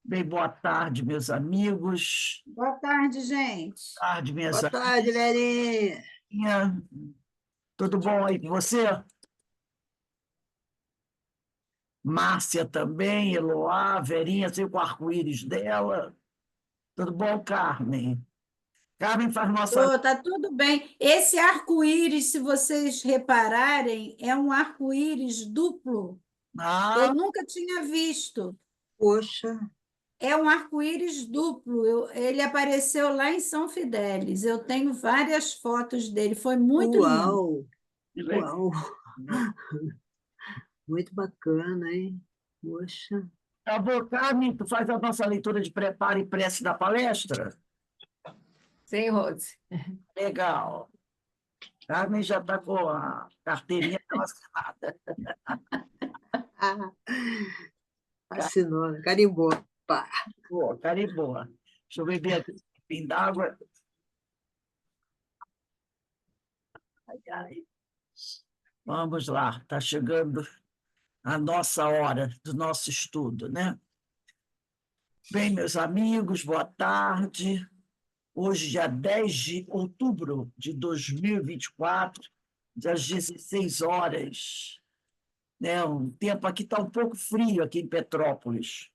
Bem, boa tarde, meus amigos. Boa tarde, gente. Boa tarde, minhas Boa tarde, Lerinha. amiguinhas. Tudo bom aí com você? Márcia também, Eloá, Verinha, sei com o arco-íris dela. Tudo bom, Carmen? Carmen faz nossa. Tá tudo bem. Esse arco-íris, se vocês repararem, é um arco-íris duplo. Eu Ah, nunca tinha visto. Poxa, É um arco-íris duplo. Ele apareceu lá em São Fidélis. Eu tenho várias fotos dele. Foi muito lindo. uau, que legal. uau, muito bacana, hein? Poxa, Tá bom, Carmen, tu faz a nossa leitura de preparo e prece da palestra? Sim, Rose. Legal. Carmen já está com a carteirinha relacionada. ah, assinou, carimbou. Pá. Boa, cariboa. Deixa eu beber aqui um pouquinho d'água. Ai, ai. Vamos lá, está chegando a nossa hora do nosso estudo, né? Bem, meus amigos, boa tarde. Hoje, dia 10 de outubro de 2024, às 16 horas. Né? O tempo aqui está um pouco frio, aqui em Petrópolis.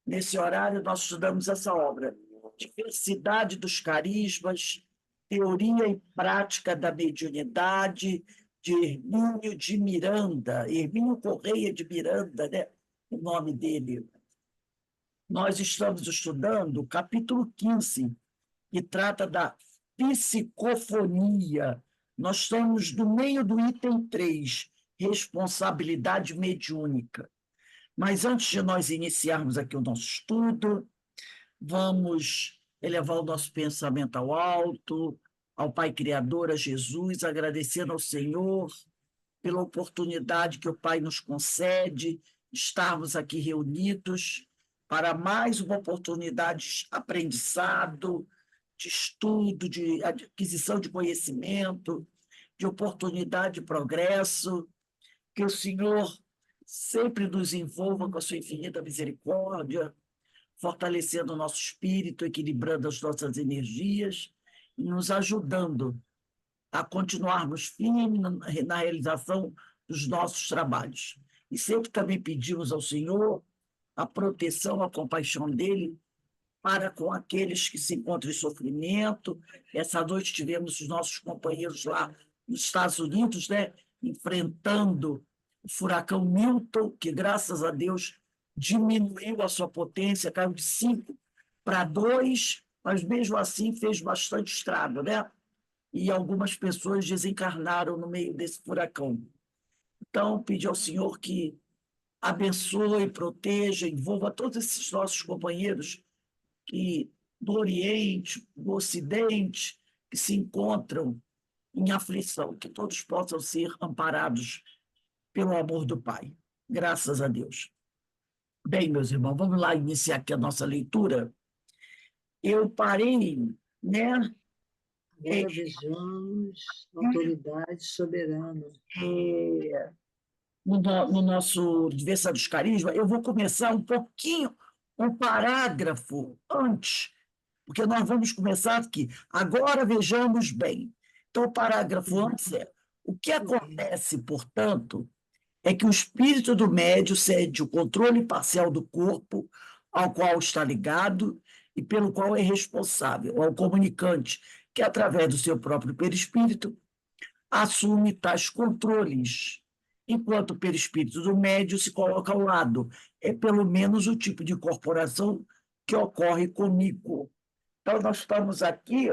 Nesse horário, nós estudamos essa obra, Diversidade dos Carismas, Teoria e Prática da Mediunidade, de Hermínio de Miranda, Hermínio Correia de Miranda, né? O nome dele. Nós estamos estudando o capítulo 15, que trata da psicofonia. Nós estamos no meio do item 3, responsabilidade mediúnica. Mas antes de nós iniciarmos aqui o nosso estudo, vamos elevar o nosso pensamento ao alto, ao Pai Criador, a Jesus, agradecendo ao Senhor pela oportunidade que o Pai nos concede, estarmos aqui reunidos para mais uma oportunidade de aprendizado, de estudo, de aquisição de conhecimento, de oportunidade de progresso, que o Senhor sempre nos envolva com a sua infinita misericórdia, fortalecendo o nosso espírito, equilibrando as nossas energias e nos ajudando a continuarmos firmes na realização dos nossos trabalhos. E sempre também pedimos ao Senhor a proteção, a compaixão dele para com aqueles que se encontram em sofrimento. Essa noite tivemos os nossos companheiros lá nos Estados Unidos, né, enfrentando o furacão Milton, que, graças a Deus, diminuiu a sua potência, caiu de 5 para 2, mas mesmo assim fez bastante estrago, né? E algumas pessoas desencarnaram no meio desse furacão. Então, pedi ao Senhor que abençoe, proteja, envolva todos esses nossos companheiros que, do Oriente, do Ocidente, que se encontram em aflição, que todos possam ser amparados pelo amor do Pai. Graças a Deus. Bem, meus irmãos, vamos lá iniciar aqui a nossa leitura. Eu parei, né? Agora vejamos a autoridade soberana. No nosso Diversidade dos Carismas, eu vou começar um pouquinho, um parágrafo antes, porque nós vamos começar aqui. Agora vejamos bem. Então, o parágrafo antes é: o que acontece, portanto, é que o espírito do médium cede o controle parcial do corpo ao qual está ligado e pelo qual é responsável, ao comunicante, que, através do seu próprio perispírito, assume tais controles, enquanto o perispírito do médium se coloca ao lado. É pelo menos o tipo de incorporação que ocorre comigo. Então, nós estamos aqui,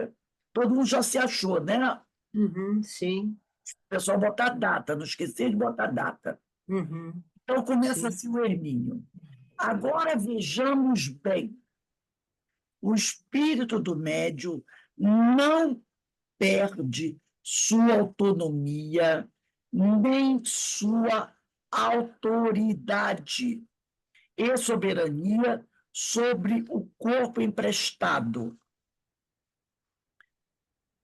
todo mundo já se achou, né? Uhum, sim. O pessoal botar data, não esquecer de botar data. Uhum, Então, começa sim. assim o Hermínio. Agora vejamos bem. O espírito do médium não perde sua autonomia, nem sua autoridade e soberania sobre o corpo emprestado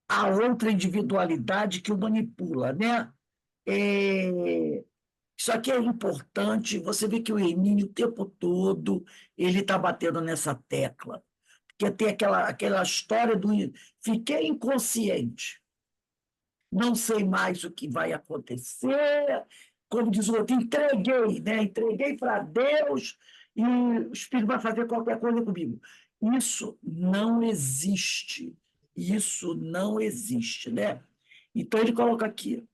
a outra individualidade que o manipula, né? Isso aqui é importante. Você vê que o Hermínio, o tempo todo, ele está batendo nessa tecla. Porque tem aquela história do fiquei inconsciente, não sei mais o que vai acontecer, como diz o outro, entreguei, né? Entreguei para Deus e o Espírito vai fazer qualquer coisa comigo. Isso não existe. Isso não existe, né? Então ele coloca aqui: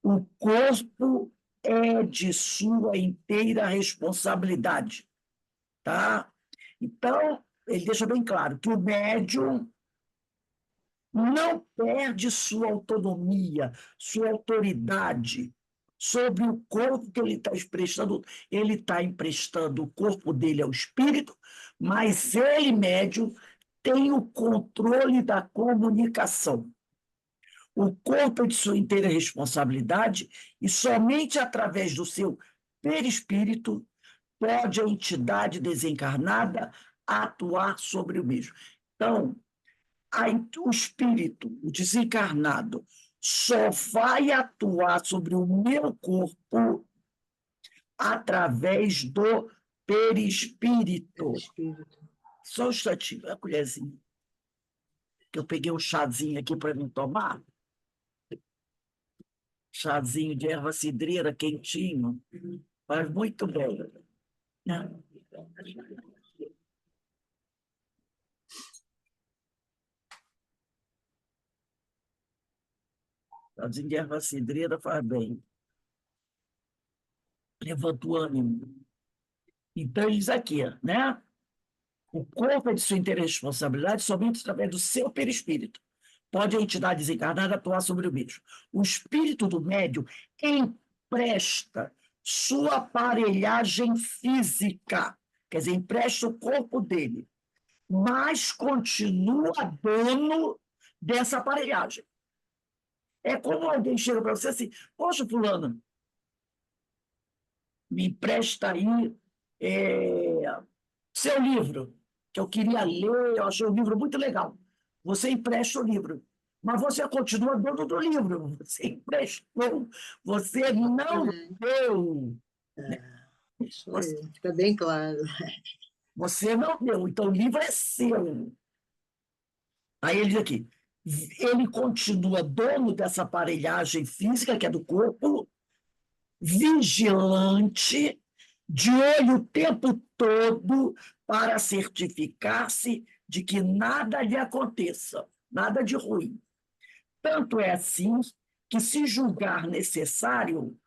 o corpo é de sua inteira responsabilidade, tá? Então, ele deixa bem claro que o médium não perde sua autonomia, sua autoridade sobre o corpo que ele está emprestando. Ele está emprestando o corpo dele ao espírito, mas ele, médium, tem o controle da comunicação. O corpo é de sua inteira responsabilidade e somente através do seu perispírito pode a entidade desencarnada atuar sobre o mesmo. Então, o espírito, o desencarnado, só vai atuar sobre o meu corpo através do perispírito. Espírito. Só um instantinho, a colherzinha. Que eu peguei um chazinho aqui para mim tomar. Chazinho de erva cidreira quentinho. Faz muito bem. Né? Chazinho de erva cidreira faz bem. Levanta o ânimo. Então, diz aqui, né? O corpo é de sua inteira responsabilidade somente através do seu perispírito. Pode a entidade desencarnada atuar sobre o mesmo. O espírito do médium empresta sua aparelhagem física, quer dizer, empresta o corpo dele, mas continua dono dessa aparelhagem. É como alguém chega para você assim: poxa, fulano, me empresta aí seu livro, que eu queria ler, eu achei o livro muito legal. Você empresta o livro, mas você continua dono do livro. Você emprestou, você não deu. Isso aí, fica bem claro. Você não deu, então o livro é seu. Aí ele diz aqui: ele continua dono dessa aparelhagem física, que é do corpo, vigilante, de olho o tempo todo, para certificar-se de que nada lhe aconteça, nada de ruim. Tanto é assim que, se julgar necessário,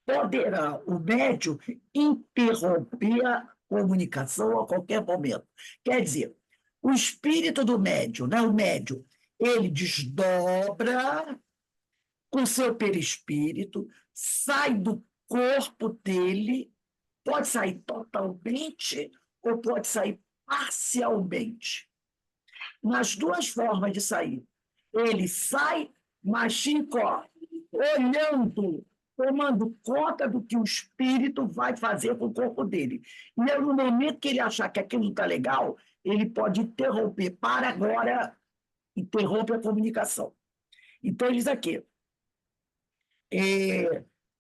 poderá o médium interromper a comunicação a qualquer momento. Quer dizer, o espírito do médium, né, o médium, ele desdobra com seu perispírito, sai do corpo dele, pode sair totalmente ou pode sair parcialmente. Nas duas formas de sair. Ele sai, mas fica olhando, tomando conta do que o espírito vai fazer com o corpo dele. E aí, no momento que ele achar que aquilo está legal, ele pode interromper. Para agora, interrompe a comunicação. Então, ele diz aqui: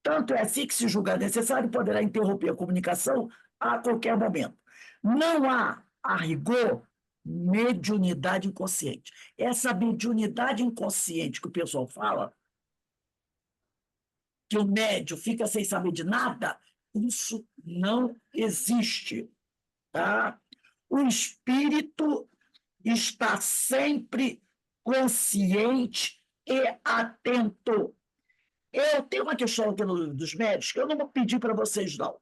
tanto é assim que, se julgar necessário, poderá interromper a comunicação a qualquer momento. Não há, a rigor, mediunidade inconsciente. Essa mediunidade inconsciente que o pessoal fala, que o médium fica sem saber de nada, isso não existe. Tá? O espírito está sempre consciente e atento. Eu tenho uma questão aqui dos médicos que eu não vou pedir para vocês, não.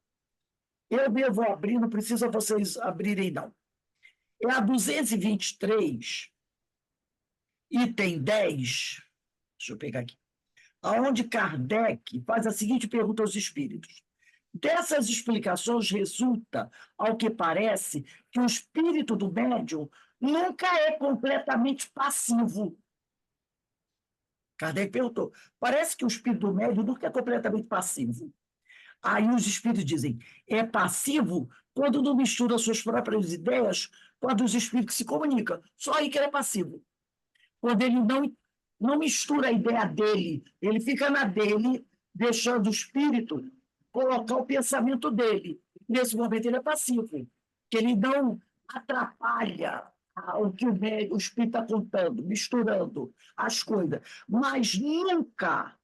Eu mesmo vou abrir, não precisa vocês abrirem, não. É a 223, item 10, deixa eu pegar aqui, onde Kardec faz a seguinte pergunta aos espíritos: dessas explicações resulta, ao que parece, que o espírito do médium nunca é completamente passivo. Kardec perguntou: parece que o espírito do médium nunca é completamente passivo. Aí os espíritos dizem: é passivo quando não mistura suas próprias ideias com a dos espíritos que se comunicam. Só aí que ele é passivo. Quando ele não mistura a ideia dele, ele fica na dele, deixando o espírito colocar o pensamento dele. Nesse momento, ele é passivo, que ele não atrapalha o que o espírito está contando, misturando as coisas, mas nunca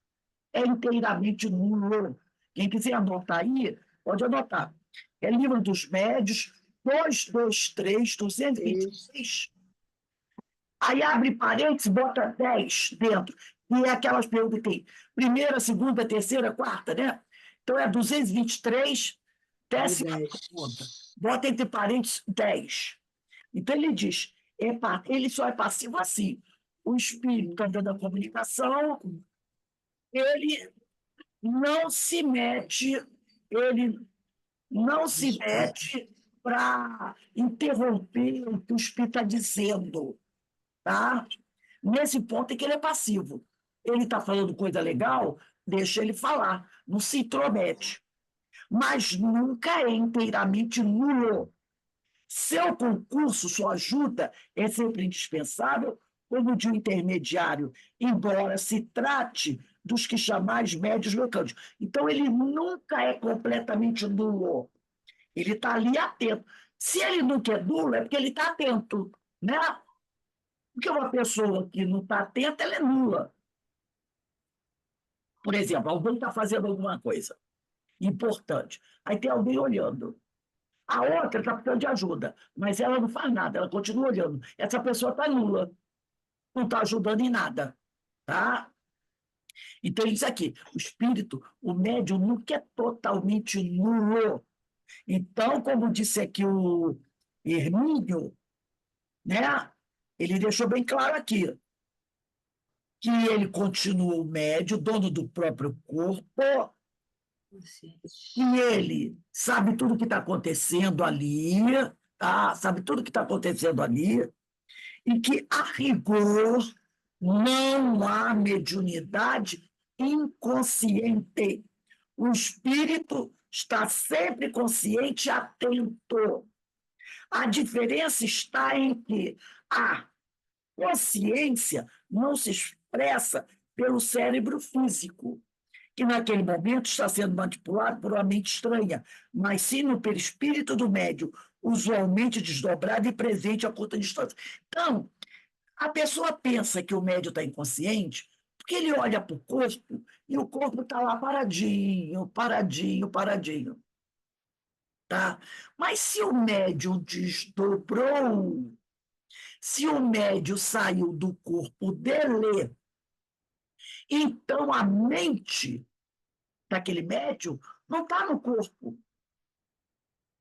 é inteiramente nulo. Quem quiser anotar aí, pode anotar. É Livro dos Médios, 223, 223. Aí abre parênteses, bota 10 dentro. E é aquelas perguntas que tem primeira, segunda, terceira, quarta, né? Então é 223, décima pergunta. Bota entre parênteses 10. Então ele diz, ele só é passivo assim. O espírito está dando a comunicação, ele não se mete, ele não se mete para interromper o que o espírito está dizendo, tá? Nesse ponto é que ele é passivo. Ele está falando coisa legal, deixa ele falar, não se intromete. Mas nunca é inteiramente nulo. Seu concurso, sua ajuda é sempre indispensável, como de um intermediário, embora se trate dos que chamais médios locais. Então, ele nunca é completamente nulo. Ele está ali atento. Se ele nunca é nulo, é porque ele está atento, né? Porque uma pessoa que não está atenta, ela é nula. Por exemplo, alguém está fazendo alguma coisa importante. Aí tem alguém olhando. A outra está precisando de ajuda, mas ela não faz nada, ela continua olhando. Essa pessoa está nula, não está ajudando em nada. Tá? Então, ele diz aqui: o espírito, o médium nunca é totalmente nulo. Então, como disse aqui o Hermínio, né? Ele deixou bem claro aqui que ele continua o médium, dono do próprio corpo, e ele sabe tudo o que está acontecendo ali, tá? Sabe tudo o que está acontecendo ali, e que, a rigor, não há mediunidade inconsciente. O espírito está sempre consciente e atento. A diferença está em que a consciência não se expressa pelo cérebro físico, que naquele momento está sendo manipulado por uma mente estranha, mas sim no perispírito do médium, usualmente desdobrado e presente a curta distância. Então, a pessoa pensa que o médium está inconsciente porque ele olha para o corpo e o corpo está lá paradinho, paradinho, paradinho. Tá? Mas se o médium desdobrou, se o médium saiu do corpo dele, então a mente daquele médium não está no corpo,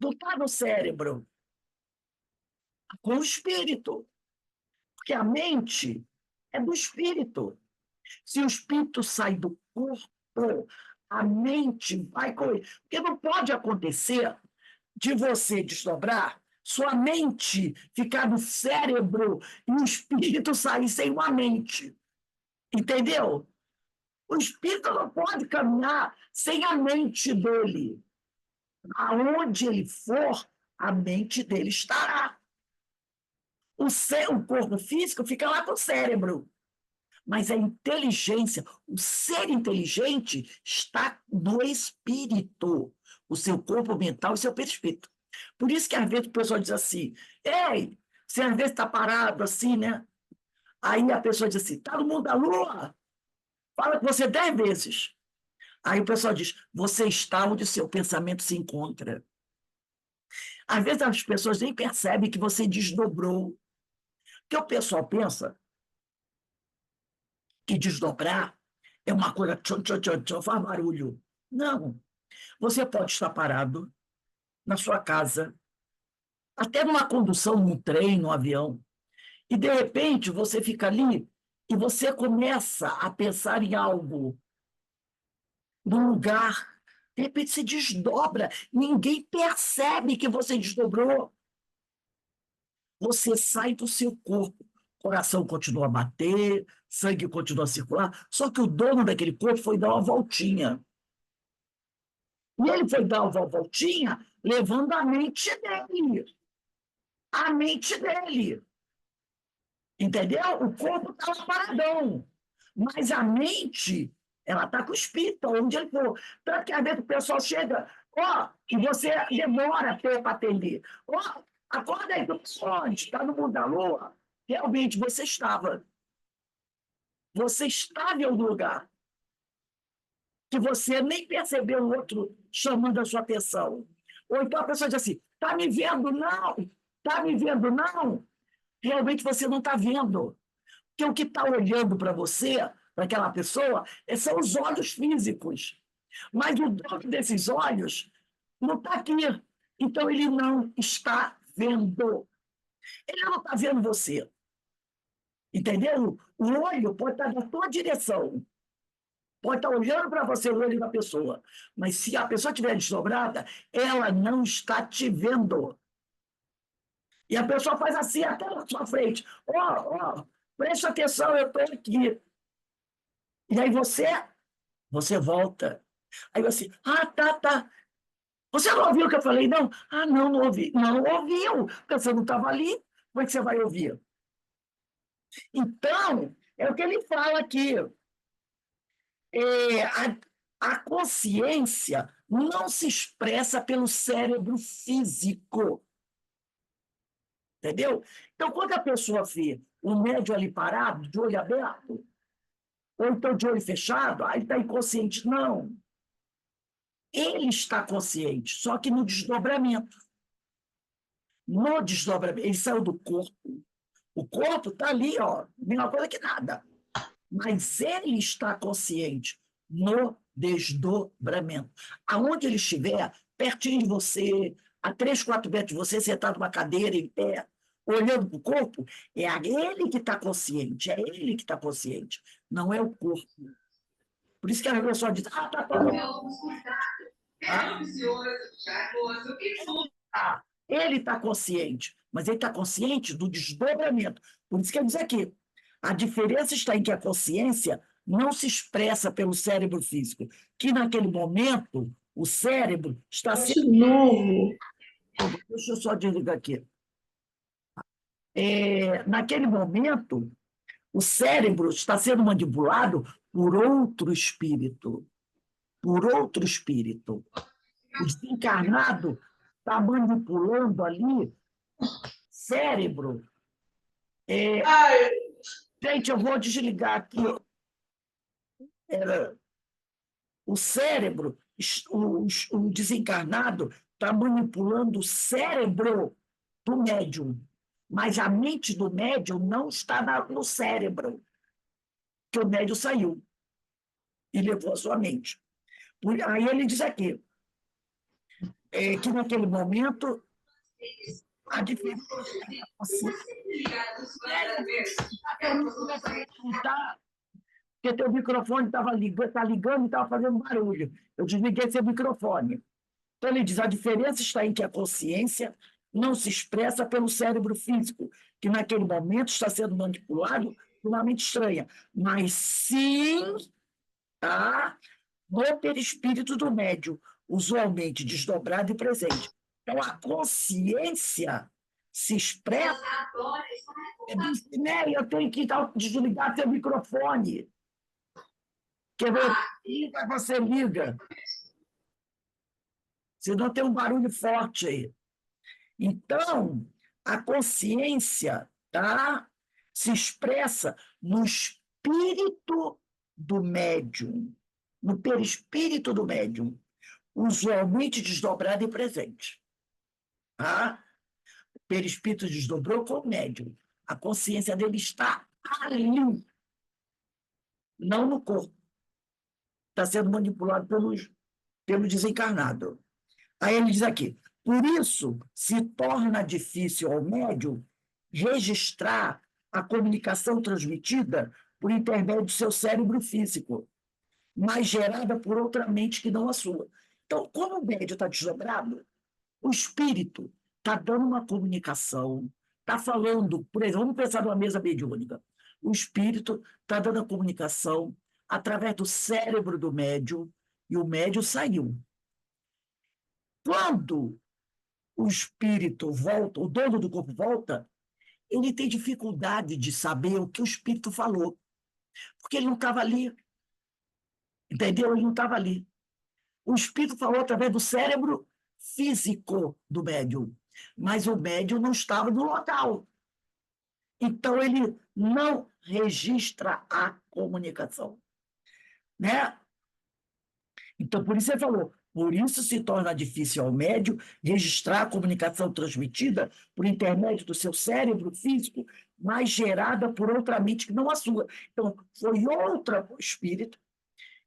não está no cérebro, tá com o espírito. Porque a mente é do espírito. Se o espírito sai do corpo, a mente vai correr. Porque não pode acontecer de você desdobrar, sua mente ficar no cérebro e o espírito sair sem uma mente. Entendeu? O espírito não pode caminhar sem a mente dele. Aonde ele for, a mente dele estará. O corpo físico fica lá com o cérebro. Mas a inteligência, o ser inteligente está no espírito, o seu corpo mental e o seu perispírito. Por isso que às vezes o pessoal diz assim, ei, você às vezes está parado assim, né? Aí a pessoa diz assim, está no mundo da lua? Fala com você 10 vezes. Aí o pessoal diz, você está onde o seu pensamento se encontra. Às vezes as pessoas nem percebem que você desdobrou. Porque o pessoal pensa que desdobrar é uma coisa tchon, tchon, tchon, tchon, faz barulho. Não. Você pode estar parado na sua casa, até numa condução, num trem, num avião, e de repente você fica ali e você começa a pensar em algo, num lugar, de repente se desdobra, ninguém percebe que você desdobrou. Você sai do seu corpo, coração continua a bater, sangue continua a circular, só que o dono daquele corpo foi dar uma voltinha. E ele foi dar uma voltinha levando a mente dele. A mente dele. Entendeu? O corpo estava paradão. Mas a mente Ela está com o espírito, onde ele for. Tanto que às vezes o pessoal chega, e você demora para atender. Acorda aí, onde? Está no mundo da lua? Realmente, você estava. Você estava em algum lugar que você nem percebeu o outro chamando a sua atenção. Ou então a pessoa diz assim, está me vendo? Não. Está me vendo? Não. Realmente você não está vendo. Porque o que está olhando para você, para aquela pessoa, são os olhos físicos. Mas o dono desses olhos não está aqui. Então, ele não está vendo. Ele não está vendo você. Entendeu? O olho pode estar na tua direção. Pode estar olhando para você, o olho da pessoa. Mas se a pessoa estiver desdobrada, ela não está te vendo. E a pessoa faz assim até na sua frente. Preste atenção, eu estou aqui. E aí você volta. Aí você, tá. Você não ouviu o que eu falei, não? Não ouvi. Não ouviu, porque você não estava ali. Como é que você vai ouvir? Então, é o que ele fala aqui. A consciência não se expressa pelo cérebro físico. Entendeu? Então, quando a pessoa vê o médium ali parado, de olho aberto, ou então de olho fechado, aí está inconsciente. Não. Ele está consciente, só que no desdobramento. No desdobramento, ele saiu do corpo. O corpo está ali, mesma coisa que nada. Mas ele está consciente no desdobramento. Aonde ele estiver, pertinho de você, a 3, 4 metros de você, sentado numa cadeira, em pé, olhando para o corpo, é ele que está consciente, é ele que está consciente, não é o corpo. Por isso que a pessoa diz, tá todo mundo. Ele está consciente, mas ele está consciente do desdobramento. Por isso que ele diz aqui, a diferença está em que a consciência não se expressa pelo cérebro físico, que naquele momento o cérebro está sendo... Novo. Deixa eu só desligar aqui. Naquele momento, o cérebro está sendo manipulado por outro espírito. Por outro espírito. O desencarnado está manipulando ali cérebro. Gente, eu vou desligar aqui. O cérebro, o desencarnado, está manipulando o cérebro do médium. Mas a mente do médium não está no cérebro, que o médium saiu e levou a sua mente. Aí ele diz aqui, que naquele momento a diferença porque teu microfone estava ligando e estava fazendo barulho. Eu desliguei seu microfone. Então, ele diz, a diferença está em que a consciência não se expressa pelo cérebro físico, que naquele momento está sendo manipulado por uma mente estranha, mas sim no perispírito do médium, usualmente desdobrado e presente. Então, a consciência se expressa... Eu tenho que desligar seu microfone. Quer ver? Liga, você liga. Senão tem um barulho forte aí. Então, a consciência se expressa no espírito do médium, no perispírito do médium, usualmente desdobrado e presente. O perispírito desdobrou com o médium. A consciência dele está ali, não no corpo. Está sendo manipulado pelo desencarnado. Aí ele diz aqui, por isso se torna difícil ao médium registrar a comunicação transmitida por intermédio do seu cérebro físico, mas gerada por outra mente que não a sua. Então, como o médium está desdobrado, o espírito está dando uma comunicação, está falando, por exemplo, vamos pensar numa mesa mediúnica. O espírito está dando a comunicação através do cérebro do médium, e o médium saiu. Quando o espírito volta, o dono do corpo volta, ele tem dificuldade de saber o que o espírito falou, porque ele não estava ali. Entendeu? Ele não estava ali. O espírito falou através do cérebro físico do médium, mas o médium não estava no local. Então, ele não registra a comunicação, né? Então, por isso ele falou, por isso se torna difícil ao médium registrar a comunicação transmitida por intermédio do seu cérebro físico, mas gerada por outra mente que não a sua. Então, foi outra espírito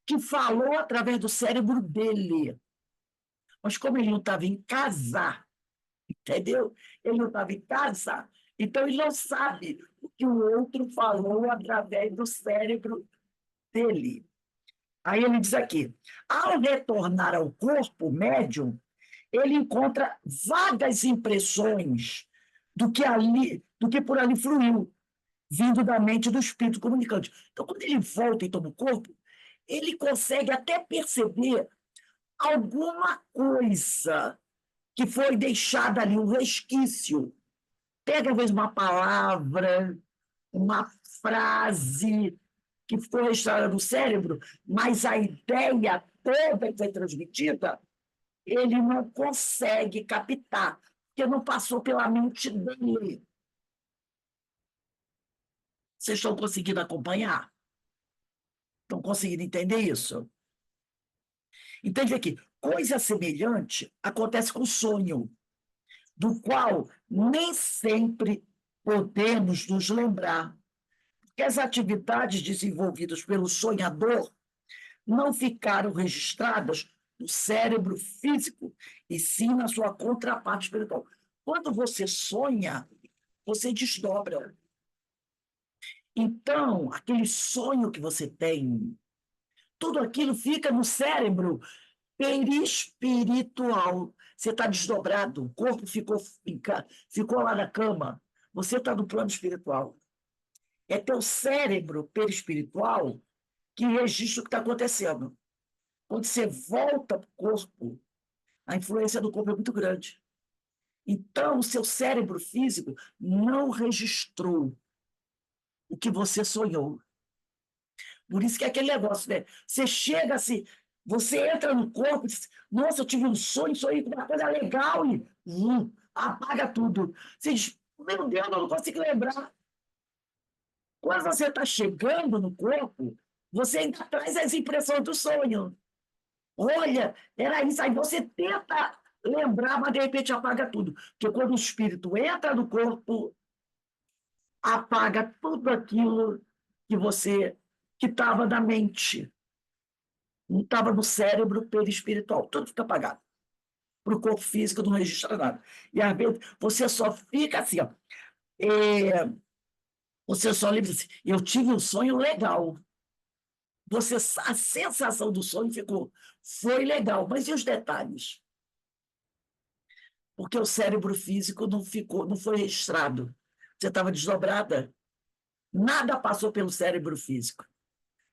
que falou através do cérebro dele. Mas como ele não estava em casa, entendeu? Ele não estava em casa, então ele não sabe o que o outro falou através do cérebro dele. Aí ele diz aqui, ao retornar ao corpo médium, ele encontra vagas impressões do que por ali fluiu, vindo da mente do espírito comunicante. Então, quando ele volta e toma o corpo, ele consegue até perceber alguma coisa que foi deixada ali, um resquício. Pega, às vezes, uma palavra, uma frase que ficou registrada no cérebro, mas a ideia toda que foi transmitida, ele não consegue captar, porque não passou pela mente dele. Vocês estão conseguindo acompanhar? Estão conseguindo entender isso? Entende aqui? Coisa semelhante acontece com o sonho, do qual nem sempre podemos nos lembrar, porque as atividades desenvolvidas pelo sonhador não ficaram registradas no cérebro físico, e sim na sua contraparte espiritual. Quando você sonha, você desdobra. Então, aquele sonho que você tem, tudo aquilo fica no cérebro perispiritual. Você está desdobrado, o corpo ficou lá na cama, você está no plano espiritual. É teu cérebro perispiritual que registra o que está acontecendo. Quando você volta para o corpo, a influência do corpo é muito grande. Então, o seu cérebro físico não registrou o que você sonhou. Por isso que é aquele negócio, né? Você chega assim, você entra no corpo e diz, nossa, eu tive um sonho, sonhei com uma coisa legal, e apaga tudo. Você diz, meu Deus, eu não consigo lembrar. Quando você está chegando no corpo, você ainda traz as impressões do sonho. Olha, era isso. Aí você tenta lembrar, mas de repente apaga tudo. Porque quando o espírito entra no corpo, apaga tudo aquilo que estava na mente. Não estava no cérebro perispiritual. Tudo fica apagado. Para o corpo físico não registra nada. E às vezes você só fica assim, ó. Você só lembra assim, eu tive um sonho legal. A sensação do sonho foi legal, mas e os detalhes? Porque o cérebro físico não foi registrado. Você estava desdobrada. Nada passou pelo cérebro físico.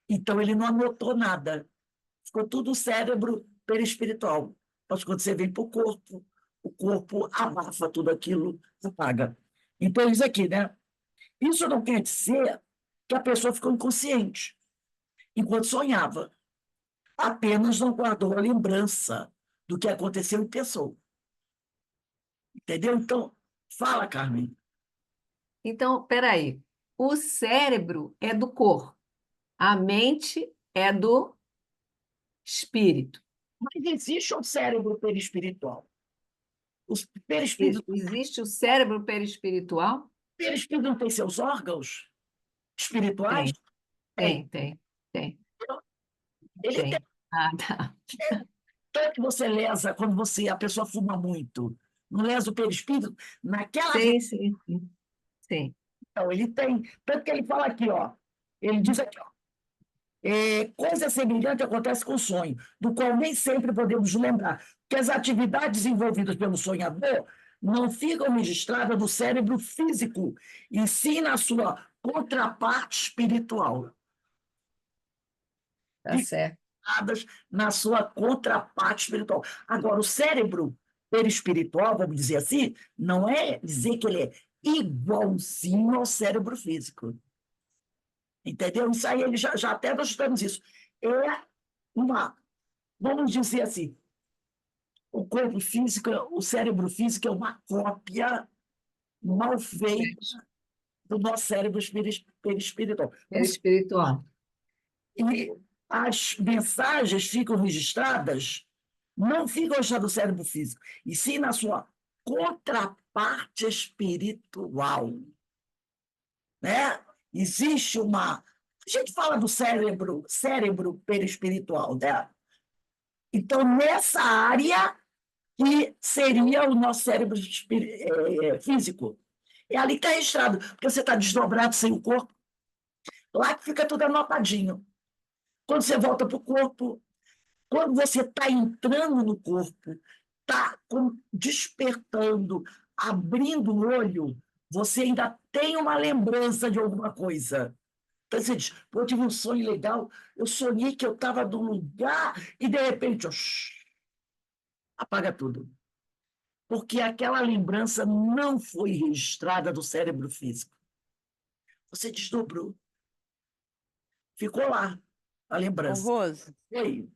Então, ele não anotou nada. Ficou tudo no cérebro perispiritual. Mas quando você vem para o corpo abafa tudo aquilo, apaga. Então, isso aqui, né? Isso não quer dizer que a pessoa ficou inconsciente enquanto sonhava. Apenas não guardou a lembrança do que aconteceu e pensou. Entendeu? Então, fala, Carmen. Então, peraí. O cérebro é do corpo, a mente é do espírito. Mas existe um cérebro perispiritual. O perispírito, Existe o cérebro perispiritual? perispírito não tem seus órgãos espirituais? Tem. Ele tem. Ah, tá. Tanto que você lesa quando a pessoa fuma muito. Não lesa o perispírito? Naquela Sim. região, ele tem. Tanto que ele fala aqui, ó. Ele diz aqui, ó. Coisa semelhante acontece com o sonho, do qual nem sempre podemos lembrar, que as atividades envolvidas pelo sonhador não ficam registradas no cérebro físico, e sim na sua contraparte espiritual. Tá certo. Na sua contraparte espiritual. Agora, o cérebro perispiritual, vamos dizer assim, não é dizer que ele é igualzinho ao cérebro físico. Entendeu? Isso aí, ele já até nós estudamos isso. É vamos dizer assim, o corpo físico, o cérebro físico é uma cópia mal feita do nosso cérebro perispiritual. Perispiritual. E as mensagens ficam registradas, não ficam registradas no cérebro físico, e sim na sua contraparte espiritual. Né? Existe uma. A gente fala do cérebro perispiritual, né? Então, nessa área que seria o nosso cérebro físico. É ali que está registrado, porque você está desdobrado sem o corpo, lá que fica tudo anotadinho. Quando você volta para o corpo, quando você está entrando no corpo, está despertando, abrindo o olho, você ainda tem uma lembrança de alguma coisa. Então você diz, pô, eu tive um sonho legal, eu sonhei que eu estava num lugar e de repente, apaga tudo. Porque aquela lembrança não foi registrada no cérebro físico. Você desdobrou. Ficou lá a Ô, lembrança. Rose, E aí?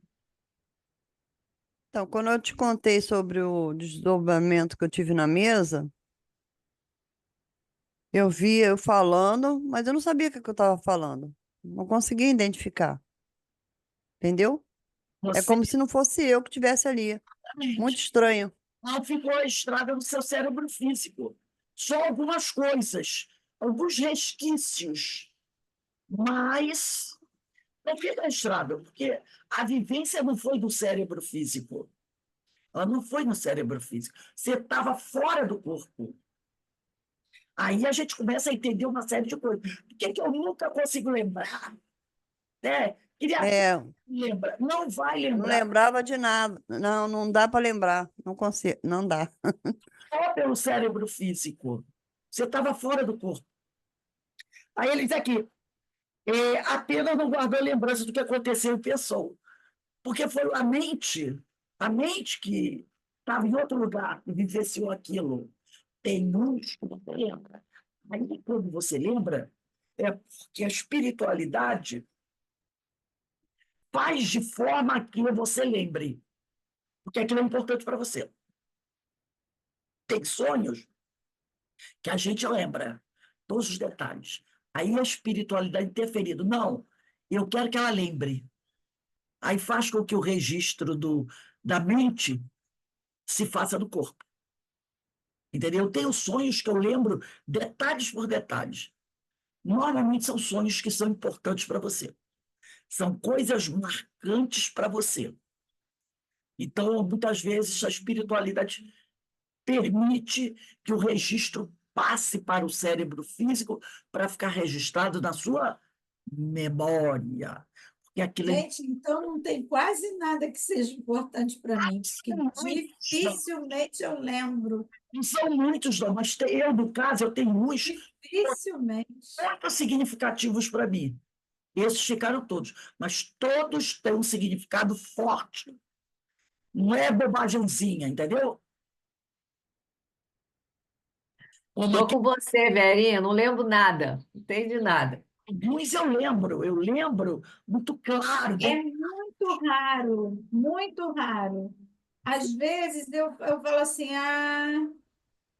então, quando eu te contei sobre o desdobramento que eu tive na mesa, eu vi eu falando, mas eu não sabia o que eu estava falando. Não conseguia identificar, entendeu? É Você como se não fosse eu que estivesse ali. Muito estranho. não ficou registrada no seu cérebro físico. Só algumas coisas, alguns resquícios, mas não fica registrado, porque a vivência não foi do cérebro físico. Ela não foi no cérebro físico. Você estava fora do corpo. Aí a gente começa a entender uma série de coisas. Por que eu nunca consigo lembrar? Né? Criatura É, lembra, não vai não lembrar lembrava de nada. Não, não dá para lembrar. Não consigo, não dá. só pelo cérebro físico. Você estava fora do corpo. Aí ele diz aqui, apenas não guardou lembrança do que aconteceu e pensou. Porque foi a mente que estava em outro lugar e vivenciou aquilo. Tem uns que você lembra. Aí, quando você lembra, é porque a espiritualidade faz de forma que você lembre, porque aquilo é importante para você. Tem sonhos que a gente lembra todos os detalhes. Aí a espiritualidade interferindo. Não, eu quero que ela lembre. Aí faz com que o registro da mente se faça no corpo. Entendeu? Eu tenho sonhos que eu lembro detalhes por detalhes. Normalmente são sonhos que são importantes para você. São coisas marcantes para você. Então, muitas vezes, a espiritualidade permite que o registro passe para o cérebro físico para ficar registrado na sua memória. Porque aquilo é Gente, então não tem quase nada que seja importante para mim, porque dificilmente eu lembro. não são muitos, não, mas eu, no caso, eu tenho uns Dificilmente. muito significativos para mim. Esses ficaram todos, mas todos têm um significado forte. Não é bobagemzinha, entendeu? Como Estou aqui, com você, Verinha, não lembro nada, não entendi nada. alguns eu lembro muito claro. É muito raro, muito raro. Às vezes eu falo assim,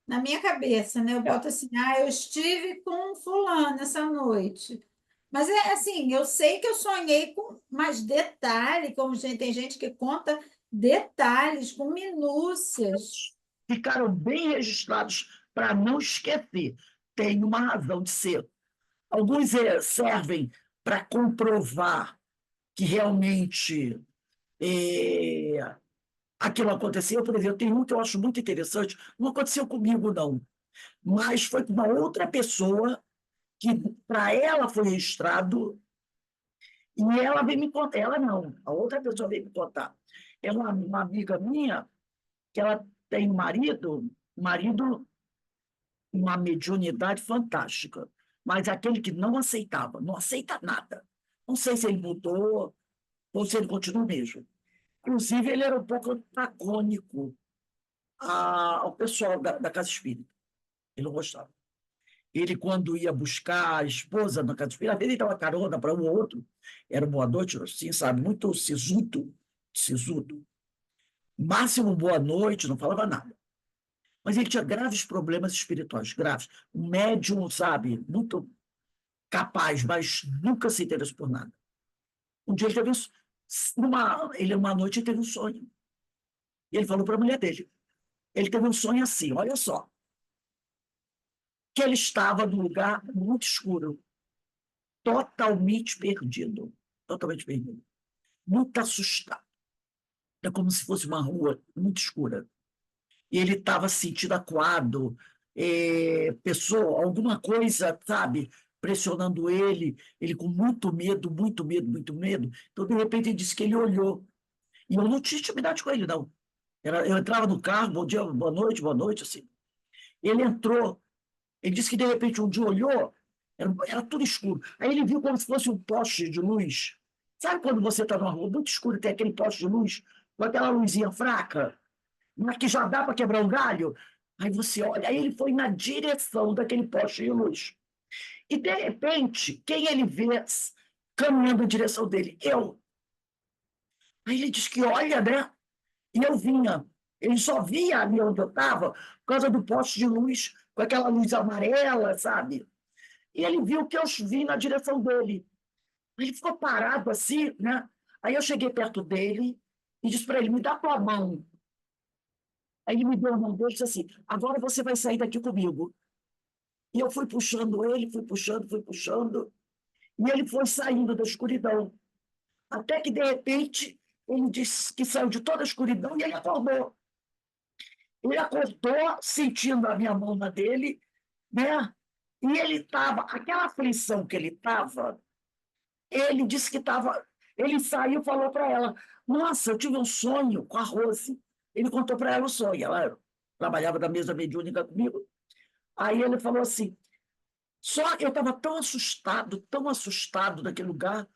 na minha cabeça, né? Eu boto assim, eu estive com fulano essa noite. Mas é assim, eu sei que eu sonhei com mais detalhe, como tem gente que conta detalhes, com minúcias. Ficaram bem registrados para não esquecer. Tem uma razão de ser. Alguns servem para comprovar que realmente aquilo aconteceu. Por exemplo, tem um que eu acho muito interessante, não aconteceu comigo, não, mas foi com uma outra pessoa que para ela foi registrado e ela veio me contar. Ela não, a outra pessoa veio me contar. É uma amiga minha que ela tem um marido uma mediunidade fantástica, mas aquele que não aceitava, não aceita nada. Não sei se ele mudou ou se ele continua mesmo. Inclusive, ele era um pouco antagônico ao pessoal da Casa Espírita. Ele não gostava. Ele, quando ia buscar a esposa na casa dos filhos, ele dava carona para um ou outro. Era boa noite, assim, sabe? Muito sisudo, sisudo. Máximo boa noite, não falava nada. Mas ele tinha graves problemas espirituais, graves. Um médium, sabe? Muito capaz, mas nunca se interessou por nada. Um dia ele teve uma noite ele teve um sonho. E ele falou para a mulher dele. Ele teve um sonho assim, olha só. Que ele estava num lugar muito escuro, totalmente perdido. Totalmente perdido. Muito assustado. É como se fosse uma rua muito escura. E ele estava sentindo acuado, pessoa, alguma coisa, sabe, pressionando ele com muito medo, muito medo, muito medo. Então, de repente, ele disse que ele olhou. E eu não tinha intimidade com ele, não. Eu entrava no carro, bom dia, boa noite, assim. Ele entrou, ele disse que, de repente, um dia olhou, era tudo escuro. Aí ele viu como se fosse um poste de luz. Sabe quando você está numa rua muito escura e tem aquele poste de luz, com aquela luzinha fraca? Mas que já dá para quebrar um galho. Aí você olha, aí ele foi na direção daquele poste de luz. E, de repente, quem ele vê caminhando na direção dele? Eu. Aí ele diz que olha, né? E eu vinha. Ele só via ali onde eu estava por causa do poste de luz, com aquela luz amarela, sabe? E ele viu que eu vim na direção dele. Ele ficou parado assim, né? Aí eu cheguei perto dele e disse para ele, me dá tua mão. Aí ele me deu a mão dele e disse assim, agora você vai sair daqui comigo. E eu fui puxando ele, fui puxando, e ele foi saindo da escuridão. Até que, de repente, ele disse que saiu de toda a escuridão e ele acordou. Ele acordou sentindo a minha mão na dele, né? E ele estava, aquela aflição que ele estava, ele disse que estava. Ele saiu e falou para ela: Nossa, eu tive um sonho com a Rose. Ele contou para ela o sonho. Ela trabalhava da mesa mediúnica comigo. Aí ele falou assim: Só eu estava tão assustado naquele lugar.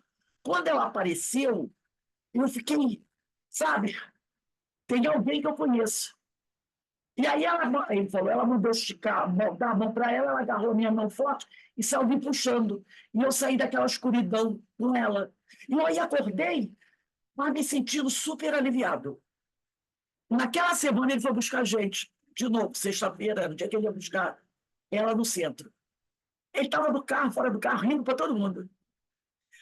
Quando ela apareceu, eu fiquei, sabe, tem alguém que eu conheço. E aí ele falou, ela mandou esticar, dar a mão para ela, ela agarrou a minha mão forte e saiu me puxando. E eu saí daquela escuridão com ela. E eu aí acordei, mas me sentindo super aliviado. Naquela semana ele foi buscar a gente, de novo, sexta-feira, era o dia que ele ia buscar ela no centro. Ele estava no carro, fora do carro, rindo para todo mundo.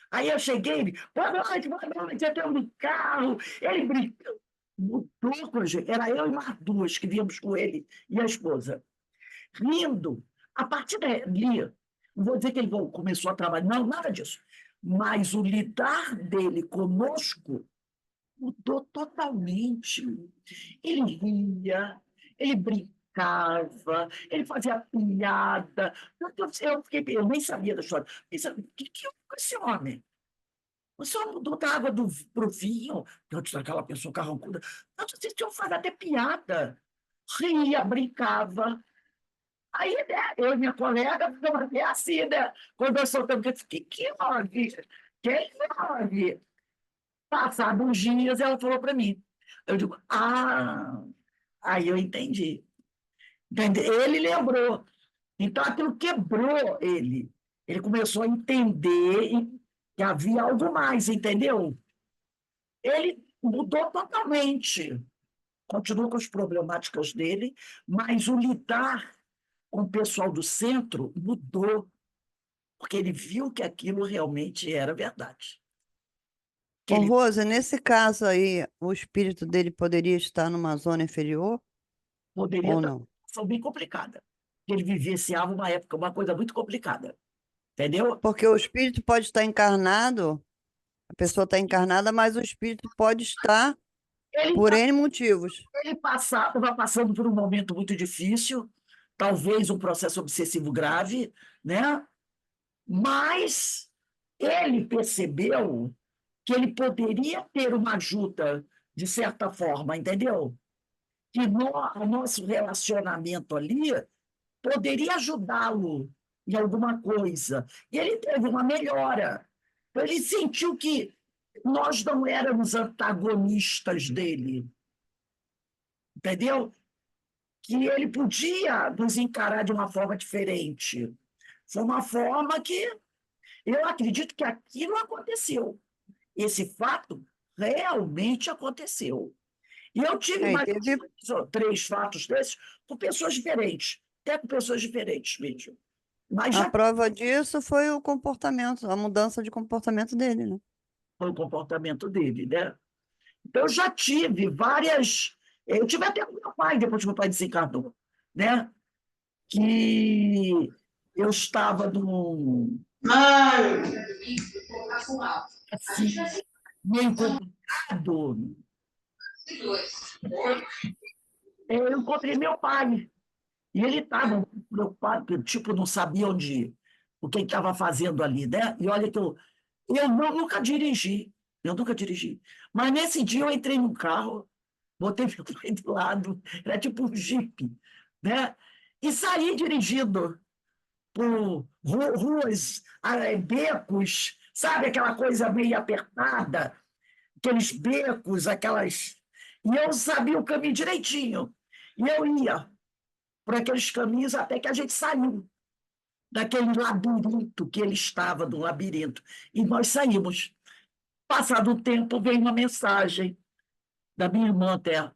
Aí eu cheguei, boa noite, eu tenho um carro. Ele brincou, mudou com a gente. Era eu e mais duas que víamos com ele e a esposa. Rindo. A partir dali, não vou dizer que ele começou a trabalhar, não, nada disso. Mas o lidar dele conosco mudou totalmente. Ele ria, ele brincava, ele fazia piada. Eu nem sabia da história. O que houve com esse homem? Você só mudou da água para o vinho, antes daquela pessoa carrancuda. Antes vocês tinham fazer até piada. Ria, brincava. Aí, né, eu e minha colega ficamos até assim, né? Quando eu soltamos, eu disse, que houve? Que houve? Passados uns dias, ela falou para mim. Eu digo, aí eu entendi. Ele lembrou. Então, aquilo quebrou ele. Ele começou a entender que havia algo mais, entendeu? Ele mudou totalmente. Continua com as problemáticas dele, mas o lidar com o pessoal do centro mudou, porque ele viu que aquilo realmente era verdade. Que Ô, ele Rosa, nesse caso aí, o espírito dele poderia estar numa zona inferior poderia ou estar não? uma situação bem complicada. Ele vivenciava uma época, uma coisa muito complicada. Entendeu? Porque o espírito pode estar encarnado, a pessoa está encarnada, mas o espírito pode estar Ele por N motivos. estava passando por um momento muito difícil, talvez um processo obsessivo grave, né? Mas ele percebeu que ele poderia ter uma ajuda, de certa forma, entendeu? Que o nosso relacionamento ali poderia ajudá-lo em alguma coisa. E ele teve uma melhora. Ele sentiu que nós não éramos antagonistas dele, entendeu? Que ele podia nos encarar de uma forma diferente. Foi uma forma que eu acredito que aquilo aconteceu. Esse fato realmente aconteceu. E eu tive E mais teve 3 fatos desses com pessoas diferentes, até com pessoas diferentes mesmo. Mas a já prova disso foi o comportamento, a mudança de comportamento dele, né? foi o comportamento dele, né? Então, eu já tive várias. Eu tive até com meu pai, depois que meu pai desencarnou, né? Que eu estava num. Assim, meio complicado. Eu encontrei meu pai. E ele estava muito preocupado, porque, tipo, não sabia o que ele estava fazendo ali, né? E olha que nunca dirigi, eu nunca dirigi. Mas nesse dia eu entrei num carro, botei meu pai do lado, era tipo um jipe, né? E saí dirigindo por ruas, becos, sabe aquela coisa meio apertada, aqueles becos, aquelas. E eu sabia o caminho direitinho. E eu ia por aqueles caminhos até que a gente saiu daquele labirinto que ele estava, do labirinto. E nós saímos. Passado o tempo, veio uma mensagem da minha irmã até,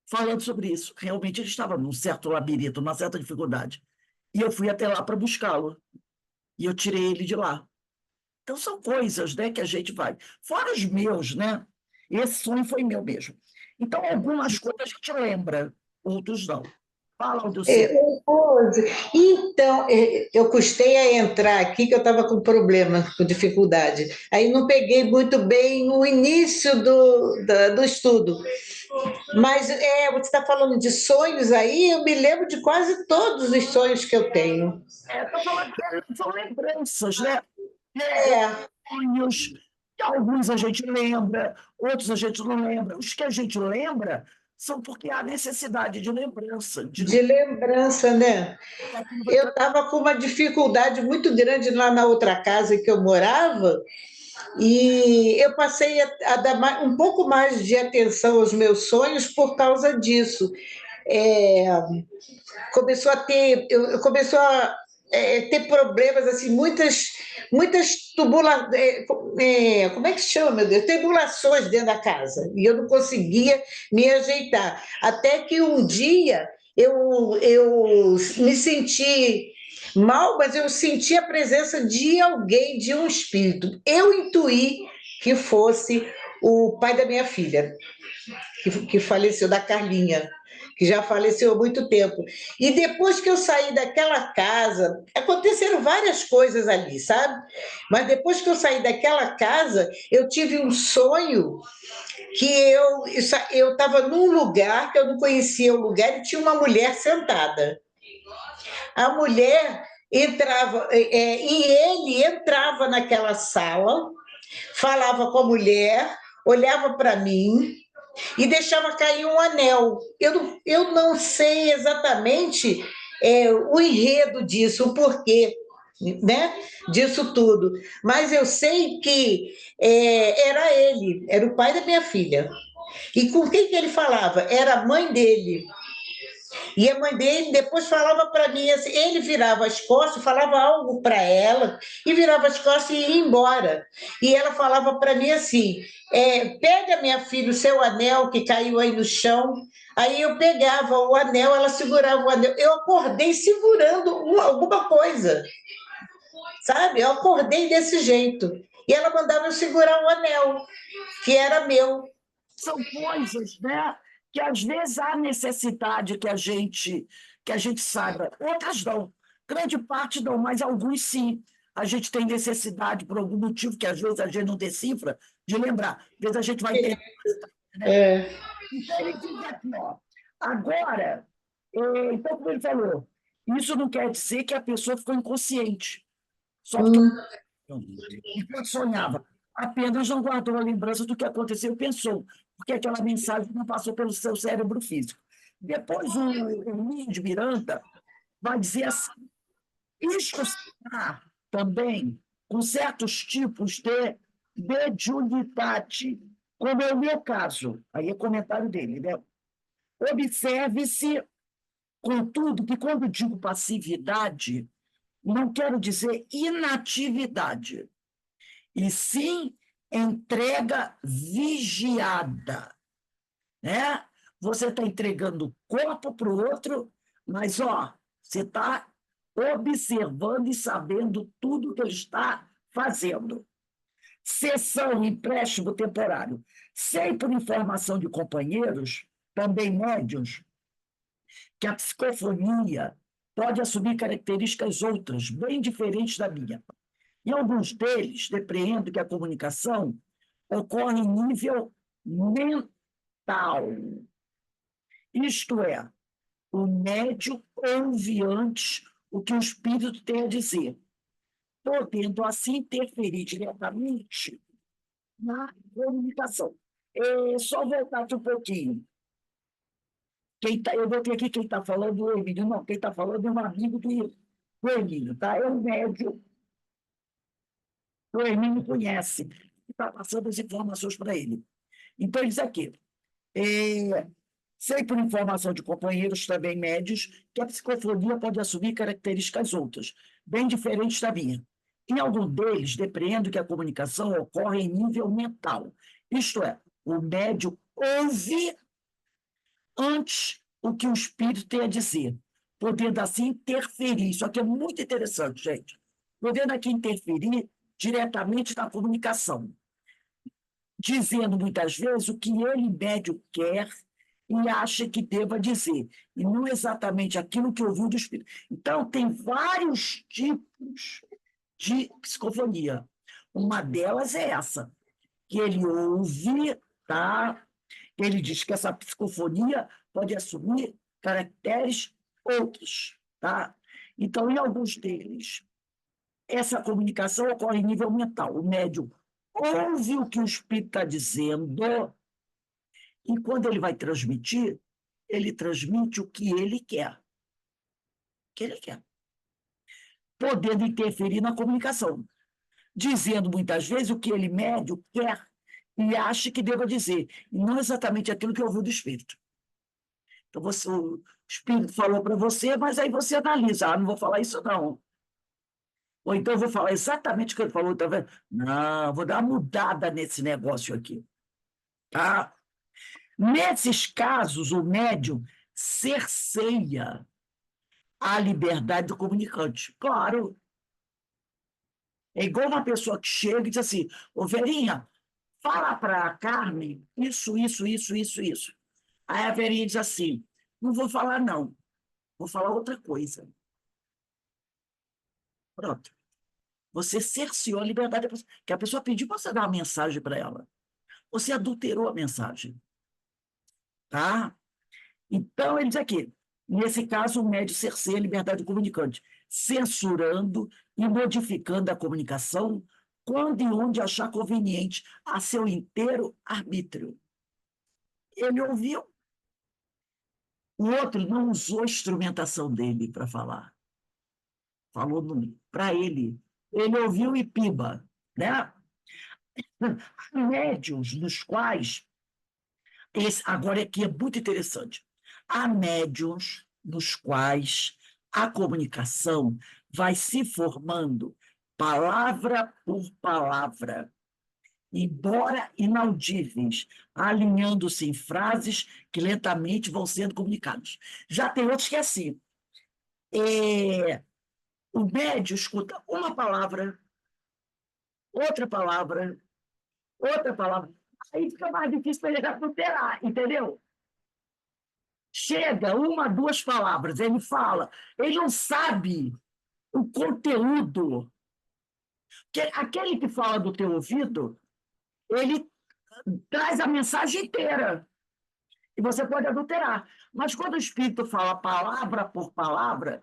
falando sobre isso. Realmente ele estava num certo labirinto, numa certa dificuldade. E eu fui até lá para buscá-lo. E eu tirei ele de lá. Então são coisas, né, que a gente vai. Fora os meus, né? Esse sonho foi meu mesmo. Então, algumas coisas a gente lembra, outros não. Fala do seu. Rose, então, eu custei a entrar aqui, que eu estava com problema, com dificuldade. Aí não peguei muito bem no início do estudo. Mas você está falando de sonhos aí, eu me lembro de quase todos os sonhos que eu tenho. Estou falando que são lembranças, né? É, Sonhos, que alguns a gente lembra, outros a gente não lembra. Os que a gente lembra são porque há necessidade de lembrança, de lembrança, né? aquilo vai Eu estava com uma dificuldade muito grande lá na outra casa que eu morava, e eu passei a dar um pouco mais de atenção aos meus sonhos por causa disso. É, começou a ter problemas, assim, muitas como é que chama, meu Deus? Tubulações dentro da casa, e eu não conseguia me ajeitar. Até que um dia eu me senti mal, mas eu senti a presença de alguém, de um espírito. Eu intuí que fosse o pai da minha filha, que faleceu, da Carlinha, que já faleceu há muito tempo. E depois que eu saí daquela casa, aconteceram várias coisas ali, sabe? Mas depois que eu saí daquela casa, eu tive um sonho que eu estava num lugar que eu não conhecia o lugar e tinha uma mulher sentada. A mulher entrava, e ele entrava naquela sala, falava com a mulher, olhava para mim e deixava cair um anel. Eu não sei exatamente o enredo disso, o porquê, né, disso tudo, mas eu sei que era ele, era o pai da minha filha. E com quem que ele falava? Era a mãe dele. E a mãe dele depois falava para mim, assim, ele virava as costas, falava algo para ela, e virava as costas e ia embora. E ela falava para mim assim: pega, minha filha, o seu anel que caiu aí no chão. Aí eu pegava o anel, ela segurava o anel. Eu acordei segurando alguma coisa, sabe? Eu acordei desse jeito. E ela mandava eu segurar o anel, que era meu. são coisas, né, que às vezes há necessidade que a gente saiba. Outras não. Grande parte não, mas alguns sim. A gente tem necessidade, por algum motivo que às vezes a gente não decifra, de lembrar. Às vezes a gente vai ter. Né? É. Então, ele diz aqui, ó, agora, então, como ele falou, isso não quer dizer que a pessoa ficou inconsciente, só porque Hum, enquanto sonhava, apenas não guardou a lembrança do que aconteceu e pensou, porque aquela mensagem não passou pelo seu cérebro físico. Depois, o Hermínio de Miranda vai dizer assim: isto se dá também com certos tipos de mediunidade, como é o meu caso. Aí é comentário dele, né? Observe-se, contudo, que quando digo passividade, não quero dizer inatividade, e sim entrega vigiada, né? Você está entregando o corpo para o outro, mas você está observando e sabendo tudo que ele está fazendo. Cessão, empréstimo temporário. Sei por informação de companheiros, também médiuns, que a psicofonia pode assumir características outras, bem diferentes da minha. Em alguns deles, depreendo que a comunicação ocorre em nível mental. Isto é, o médium ouve antes o que o espírito tem a dizer, podendo assim interferir diretamente na comunicação. Só voltar aqui um pouquinho. Eu botei aqui quem está falando do Emílio. Não, quem está falando é um amigo do Emílio, tá? É um médium que o Emílio conhece, que está passando as informações para ele. Então, ele diz aqui, sei por informação de companheiros também médios que a psicofonia pode assumir características outras, bem diferentes da minha. Em algum deles, depreendo que a comunicação ocorre em nível mental, isto é, o médium ouve antes o que o espírito tem a dizer, podendo assim interferir. Isso aqui é muito interessante, gente. Podendo aqui interferir diretamente na comunicação, dizendo muitas vezes o que ele, médium, quer e acha que deva dizer, e não exatamente aquilo que ouviu do espírito. Então, tem vários tipos de psicofonia. Uma delas é essa, que ele ouve, tá? Ele diz que essa psicofonia pode assumir caracteres outros, tá? Então, em alguns deles, essa comunicação ocorre em nível mental. O médium ouve o que o espírito está dizendo e, quando ele vai transmitir, ele transmite o que ele quer. O que ele quer. Podendo interferir na comunicação, dizendo muitas vezes o que ele, médium, quer e acha que deva dizer, e não exatamente aquilo que ouviu do espírito. Então, o espírito falou para você, mas aí você analisa, não vou falar isso não. Ou então eu vou falar exatamente o que ele falou, tá vendo? Não, vou dar uma mudada nesse negócio aqui. Tá? Nesses casos, o médium cerceia a liberdade do comunicante. Claro. É igual uma pessoa que chega e diz assim, ô Verinha, fala para a Carmen isso, isso, isso, isso, isso. Aí a Verinha diz assim, não vou falar não, vou falar outra coisa. Pronto. Você cerceou a liberdade da pessoa, que a pessoa pediu para você dar uma mensagem para ela. Você adulterou a mensagem. Tá? Então, ele diz aqui, nesse caso, o médium cerceia a liberdade do comunicante, censurando e modificando a comunicação quando e onde achar conveniente, a seu inteiro arbítrio. Ele ouviu, o outro não usou a instrumentação dele para falar. Falou para ele. Ele ouviu e piba, né? Há médiuns nos quais agora aqui é muito interessante. Há médiuns nos quais a comunicação vai se formando palavra por palavra, embora inaudíveis, alinhando-se em frases que lentamente vão sendo comunicadas. Já tem outros que é assim. O médium escuta uma palavra, outra palavra, outra palavra. Aí fica mais difícil para ele recuperar, entendeu? Chega uma, duas palavras, ele fala, ele não sabe o conteúdo. Aquele que fala do teu ouvido, ele traz a mensagem inteira, e você pode adulterar. Mas quando o Espírito fala palavra por palavra,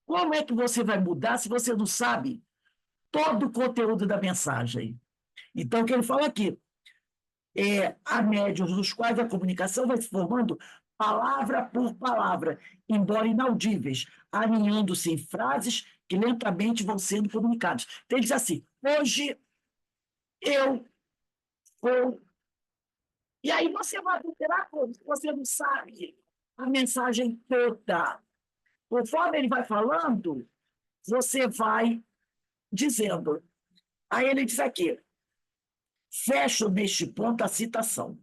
como é que você vai mudar se você não sabe todo o conteúdo da mensagem? Então, o que ele fala aqui, há médiuns nos quais a comunicação vai se formando palavra por palavra, embora inaudíveis, alinhando-se em frases que lentamente vão sendo comunicadas. Então, ele diz assim, hoje eu vou... E aí você vai adulterar como? Você não sabe a mensagem toda. Conforme ele vai falando, você vai dizendo. Aí ele diz aqui, fecho neste ponto a citação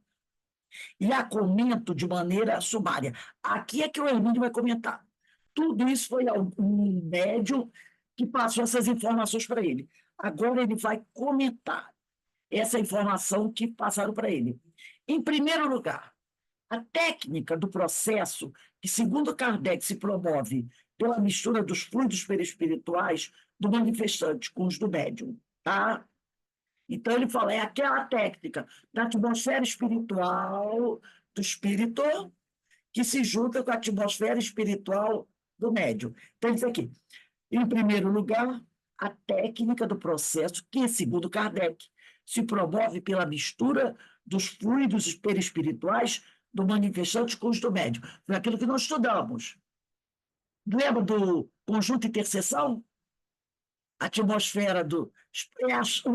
e a comento de maneira sumária. Aqui é que o Hermínio vai comentar. Tudo isso foi um médium que passou essas informações para ele. Agora ele vai comentar essa informação que passaram para ele. Em primeiro lugar, a técnica do processo, que, segundo Kardec, se promove pela mistura dos fluidos perispirituais do manifestante com os do médium. Tá? Então, ele fala, é aquela técnica da atmosfera espiritual do espírito que se junta com a atmosfera espiritual do médium. Então, isso aqui. Em primeiro lugar, a técnica do processo que, segundo Kardec, se promove pela mistura dos fluidos perispirituais do manifestante com os do médium. Foi aquilo que nós estudamos. Lembra do conjunto interseção? A atmosfera do...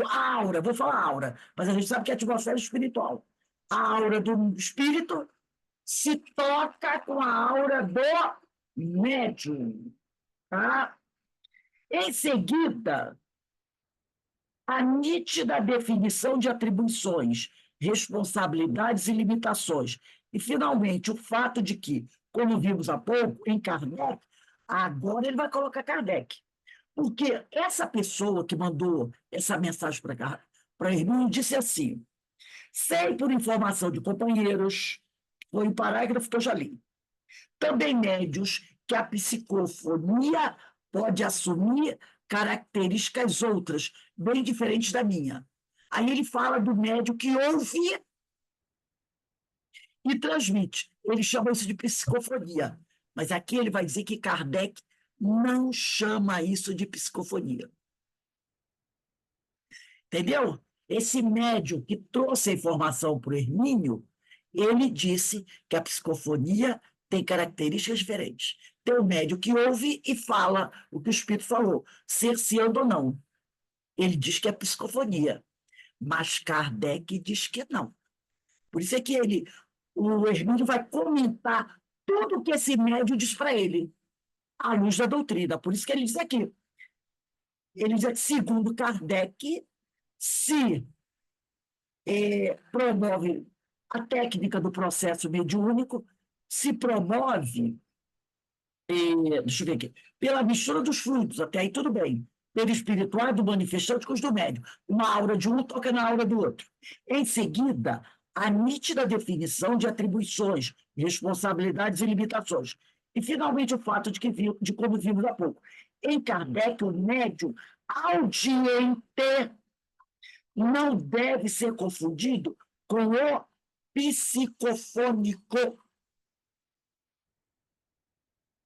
A aura, vou falar aura, mas a gente sabe que é a atmosfera espiritual. A aura do espírito se toca com a aura do médium. Tá? Em seguida, a nítida definição de atribuições, responsabilidades e limitações. E, finalmente, o fato de que, como vimos há pouco, em Kardec, agora ele vai colocar Kardec. Porque essa pessoa que mandou essa mensagem para Hermínio disse assim, sei por informação de companheiros, foi um parágrafo que eu já li, também médios que a psicofonia pode assumir características outras, bem diferentes da minha. Aí ele fala do médium que ouve e transmite. Ele chama isso de psicofonia. Mas aqui ele vai dizer que Kardec não chama isso de psicofonia. Entendeu? Esse médium que trouxe a informação para o Hermínio, ele disse que a psicofonia tem características diferentes. Tem o médium que ouve e fala o que o espírito falou, cerceando ou não. Ele diz que é psicofonia, mas Kardec diz que não. Por isso é que o Hermínio vai comentar tudo o que esse médium diz para ele, à luz da doutrina. Por isso que ele diz aqui. Ele diz que, segundo Kardec, se promove a técnica do processo mediúnico, se promove, deixa eu ver aqui, pela mistura dos fluidos, até aí tudo bem, pelo espiritual do manifestante com os do médium. Uma aura de um toca na aura do outro. Em seguida, a nítida definição de atribuições, responsabilidades e limitações. E, finalmente, o fato de como vimos há pouco. Em Kardec, o médium audiente não deve ser confundido com o psicofônico.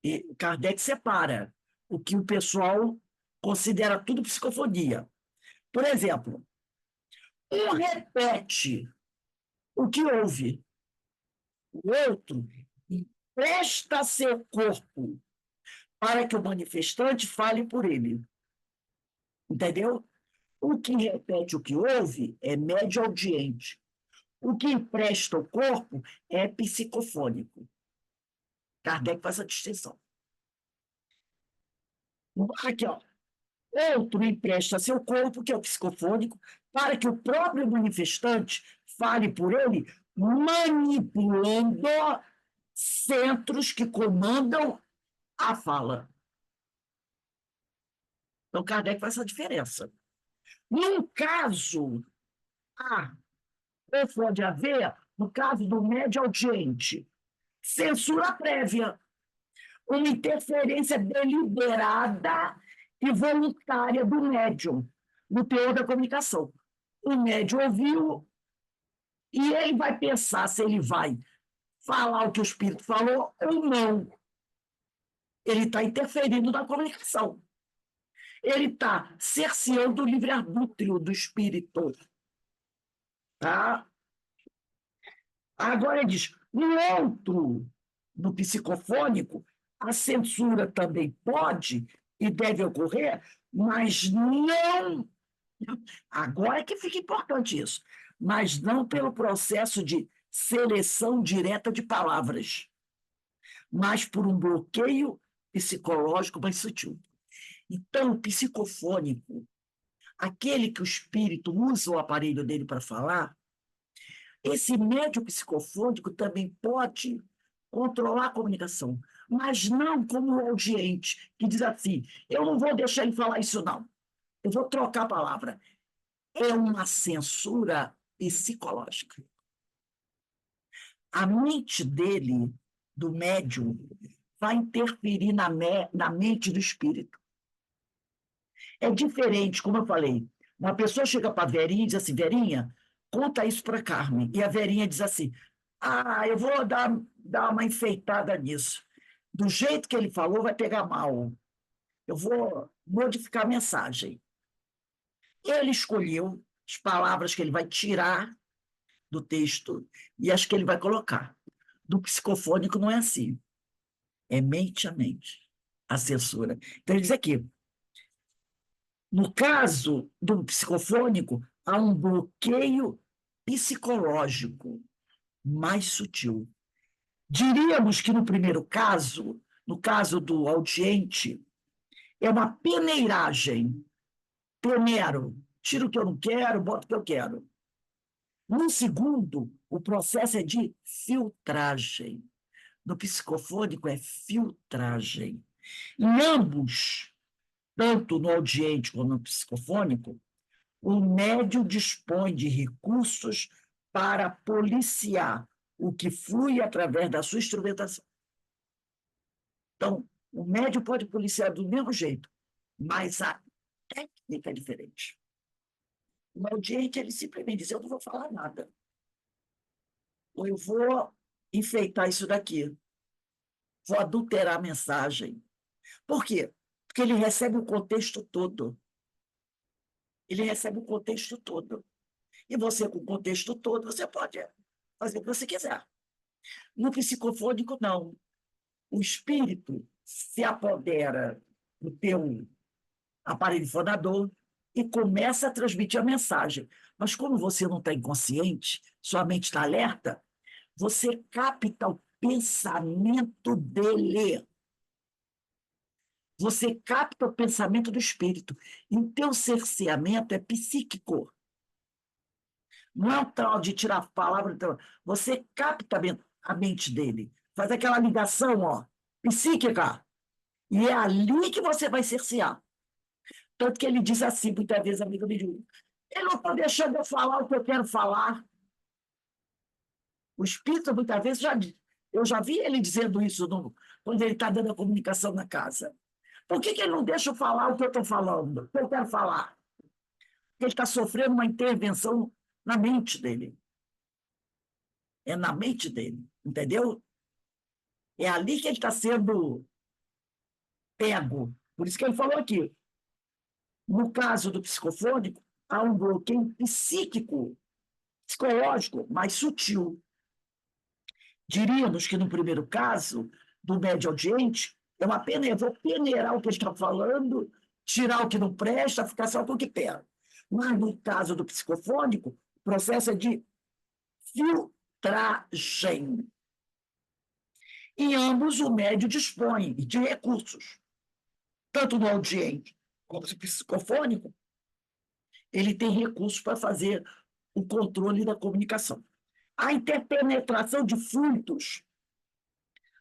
E Kardec separa o que o pessoal considera tudo psicofonia. Por exemplo, um repete o que ouve, o outro empresta seu corpo para que o manifestante fale por ele. Entendeu? O que repete o que ouve é médio audiente. O que empresta o corpo é psicofônico. Kardec faz a distinção. Aqui, ó. Outro empresta seu corpo, que é o psicofônico, para que o próprio manifestante fale por ele, manipulando centros que comandam a fala. Então, Kardec faz essa diferença. Num caso, ou pode haver, no caso do médio audiente, censura prévia, uma interferência deliberada e voluntária do médium no teor da comunicação. O médium ouviu e ele vai pensar se ele vai falar o que o espírito falou ou não. Ele está interferindo na comunicação. Ele está cerceando o livre-arbítrio do espírito. Tá? Agora ele diz, no psicofônico, a censura também pode e deve ocorrer, mas não... Agora é que fica importante isso, mas não pelo processo de seleção direta de palavras, mas por um bloqueio psicológico mais sutil. Então, o psicofônico, aquele que o espírito usa o aparelho dele para falar, esse médium psicofônico também pode controlar a comunicação, mas não como o audiente, que diz assim: eu não vou deixar ele falar isso, não. Eu vou trocar a palavra. É uma censura psicológica. A mente dele, do médium, vai interferir na mente do espírito. É diferente, como eu falei, uma pessoa chega para a Verinha e diz assim: Verinha, conta isso para Carmen. E a Verinha diz assim: eu vou dar uma enfeitada nisso. Do jeito que ele falou, vai pegar mal. Eu vou modificar a mensagem. Ele escolheu as palavras que ele vai tirar do texto e as que ele vai colocar. Do psicofônico não é assim. É mente a mente, a censura. Então, ele diz aqui: no caso do psicofônico, há um bloqueio psicológico mais sutil. Diríamos que no primeiro caso, no caso do audiente, é uma peneiragem. Peneiro, tiro o que eu não quero, boto o que eu quero. No segundo, o processo é de filtragem. No psicofônico é filtragem. Em ambos, tanto no audiente como no psicofônico, o médium dispõe de recursos para policiar o que flui através da sua instrumentação. Então, o médium pode policiar do mesmo jeito, mas a técnica é diferente. O audiente, ele simplesmente diz: eu não vou falar nada. Ou eu vou enfeitar isso daqui, vou adulterar a mensagem. Por quê? Porque ele recebe o contexto todo. Ele recebe o contexto todo. E você, com o contexto todo, você pode fazer o que você quiser. No psicofônico, não. O espírito se apodera do teu aparelho fonador e começa a transmitir a mensagem. Mas como você não está inconsciente, sua mente está alerta, você capta o pensamento dele. Você capta o pensamento do espírito. E o teu cerceamento é psíquico. Não é um tal de tirar a palavra. Você capta a mente dele. Faz aquela ligação, psíquica. E é ali que você vai cercear. Tanto que ele diz assim, muitas vezes, amigo me diz: ele não está deixando eu falar o que eu quero falar. O espírito, muitas vezes, eu já vi ele dizendo isso quando ele está dando a comunicação na casa. Por que ele não deixa eu falar o que eu estou falando, o que eu quero falar? Porque ele está sofrendo uma intervenção na mente dele. É na mente dele, entendeu? É ali que ele está sendo pego. Por isso que ele falou aqui. No caso do psicofônico, há um bloqueio psíquico, psicológico, mais sutil. Diríamos que, no primeiro caso, do médio audiente, é uma pena, eu vou peneirar o que ele está falando, tirar o que não presta, ficar só com o que pega. Mas, no caso do psicofônico, o processo é de filtragem. Em ambos, o médio dispõe de recursos, tanto no audiente como no psicofônico, ele tem recursos para fazer o controle da comunicação. A interpenetração de fluidos,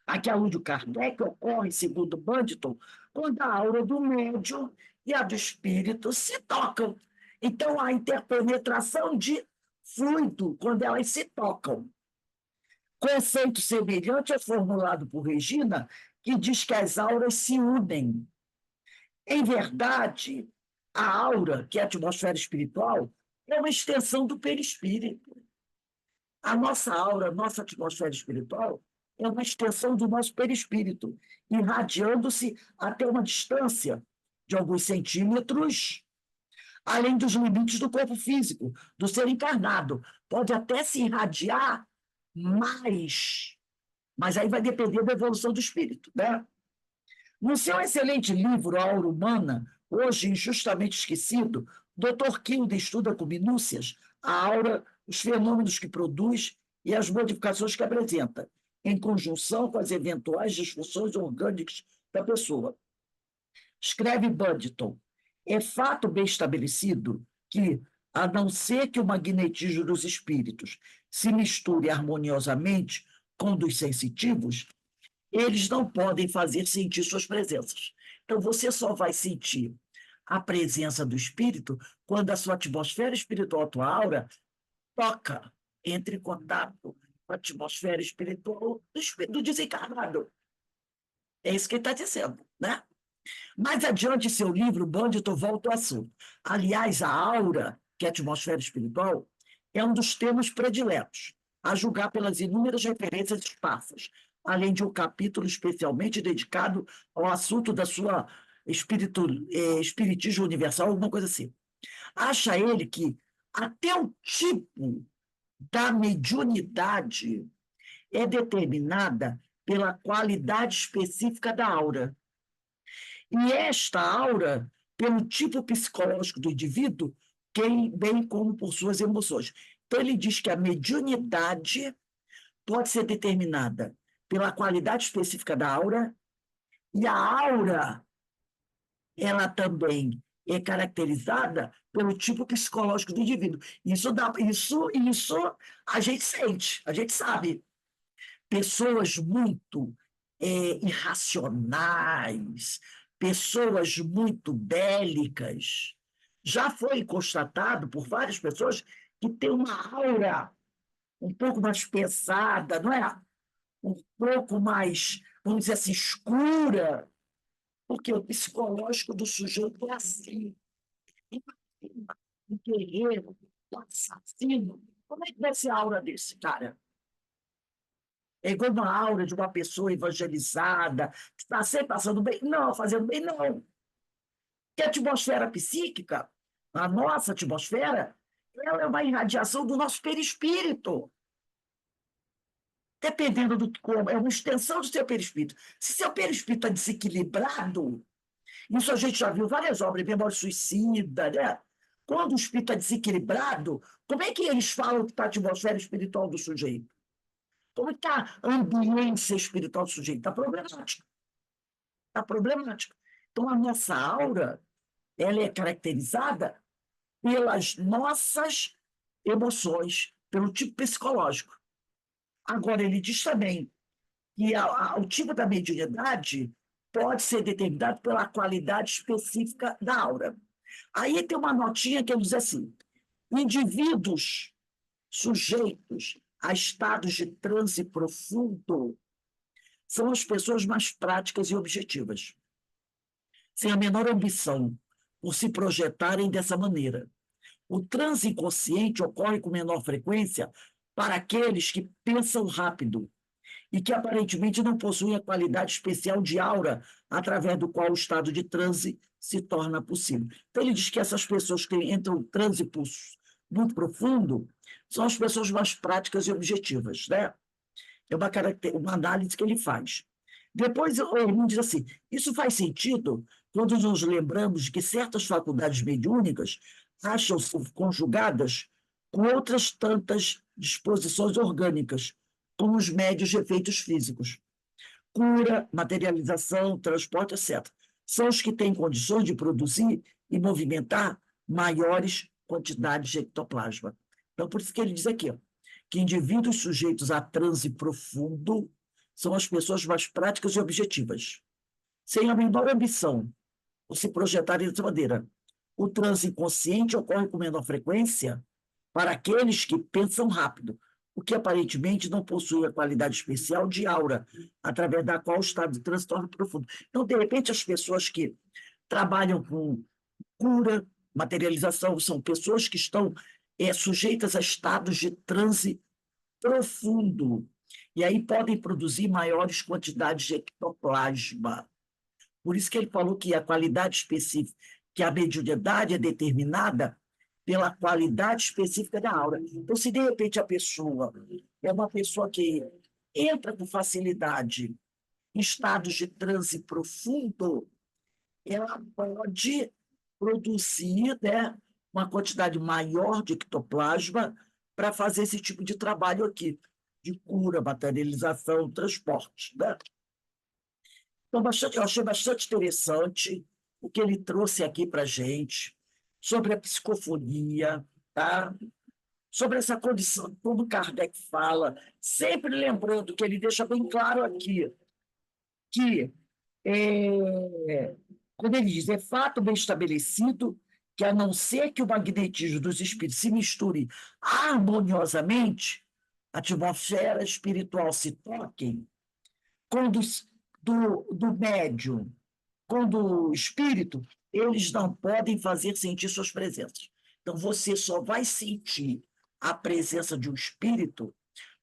a que alude o Kardec, ocorre, segundo Banditon, quando a aura do médium e a do espírito se tocam. Então, há interpenetração de fluido quando elas se tocam. Conceito semelhante é formulado por Regina, que diz que as auras se unem. Em verdade, a aura, que é a atmosfera espiritual, é uma extensão do perispírito. A nossa aura, a nossa atmosfera espiritual, é uma extensão do nosso perispírito, irradiando-se até uma distância de alguns centímetros, além dos limites do corpo físico, do ser encarnado. Pode até se irradiar mais, mas aí vai depender da evolução do espírito, né? No seu excelente livro, A Aura Humana, hoje injustamente esquecido, Dr. Kilde estuda com minúcias a aura, os fenômenos que produz e as modificações que apresenta, em conjunção com as eventuais disfunções orgânicas da pessoa. Escreve Budington: é fato bem estabelecido que, a não ser que o magnetismo dos espíritos se misture harmoniosamente com o dos sensitivos, eles não podem fazer sentir suas presenças. Então, você só vai sentir a presença do espírito quando a sua atmosfera espiritual, a tua aura, toca, entre em contato com a atmosfera espiritual do desencarnado. É isso que ele está dizendo, né? Mais adiante, em seu livro, Budington volta ao assunto. Aliás, a aura, que é a atmosfera espiritual, é um dos temas prediletos, a julgar pelas inúmeras referências esparsas, além de um capítulo especialmente dedicado ao assunto da sua espiritismo universal, alguma coisa assim. Acha ele que até o tipo da mediunidade é determinada pela qualidade específica da aura. E esta aura, pelo tipo psicológico do indivíduo, bem como por suas emoções. Então, ele diz que a mediunidade pode ser determinada pela qualidade específica da aura, e a aura, ela também é caracterizada pelo tipo psicológico do indivíduo. Isso a gente sente, a gente sabe. Pessoas muito irracionais, pessoas muito bélicas. Já foi constatado por várias pessoas que tem uma aura um pouco mais pesada, não é? Um pouco mais, vamos dizer assim, escura, porque o psicológico do sujeito é assim. Imagina um guerreiro, um assassino. Como é que vai ser a aura desse cara? É igual uma aura de uma pessoa evangelizada, que está sempre passando bem. Não, fazendo bem, não. Porque a atmosfera psíquica, a nossa atmosfera, ela é uma irradiação do nosso perispírito. Dependendo do como, é uma extensão do seu perispírito. Se seu perispírito é desequilibrado, isso a gente já viu várias obras, Memória Suicida, né? Quando o espírito é desequilibrado, como é que eles falam que está a atmosfera espiritual do sujeito? Como está a ambiência espiritual do sujeito? Está problemática. Está problemática. Então, a nossa aura, ela é caracterizada pelas nossas emoções, pelo tipo psicológico. Agora, ele diz também que o tipo da mediunidade pode ser determinado pela qualidade específica da aura. Aí tem uma notinha que ele diz assim: indivíduos sujeitos a estados de transe profundo são as pessoas mais práticas e objetivas, sem a menor ambição por se projetarem dessa maneira. O transe inconsciente ocorre com menor frequência para aqueles que pensam rápido e que aparentemente não possuem a qualidade especial de aura através do qual o estado de transe se torna possível. Então, ele diz que essas pessoas que entram em transe muito profundo são as pessoas mais práticas e objetivas, né? É uma análise que ele faz. Depois, ele diz assim: isso faz sentido quando nos lembramos de que certas faculdades mediúnicas acham-se conjugadas com outras tantas disposições orgânicas, como os médios de efeitos físicos. Cura, materialização, transporte, etc. São os que têm condições de produzir e movimentar maiores quantidades de ectoplasma. Então, por isso que ele diz aqui, ó, que indivíduos sujeitos a transe profundo são as pessoas mais práticas e objetivas, sem a menor ambição, ou se projetarem dessa maneira. O transe inconsciente ocorre com menor frequência para aqueles que pensam rápido, o que aparentemente não possui a qualidade especial de aura, através da qual o estado de transe torna profundo. Então, de repente, as pessoas que trabalham com cura, materialização, são pessoas que estão sujeitas a estados de transe profundo, e aí podem produzir maiores quantidades de ectoplasma. Por isso que ele falou que a qualidade específica, que a mediunidade é determinada pela qualidade específica da aura. Então, se de repente a pessoa é uma pessoa que entra com facilidade em estados de transe profundo, ela pode produzir, né, uma quantidade maior de ectoplasma para fazer esse tipo de trabalho aqui, de cura, materialização, transporte, né? Então, eu achei bastante interessante o que ele trouxe aqui para a gente, sobre a psicofonia, tá? Sobre essa condição, como Kardec fala, sempre lembrando que ele deixa bem claro aqui, que, quando ele diz, é fato bem estabelecido que, a não ser que o magnetismo dos espíritos se misture harmoniosamente, a atmosfera espiritual se toquem, quando do médium com do espírito, eles não podem fazer sentir suas presenças. Então, você só vai sentir a presença de um espírito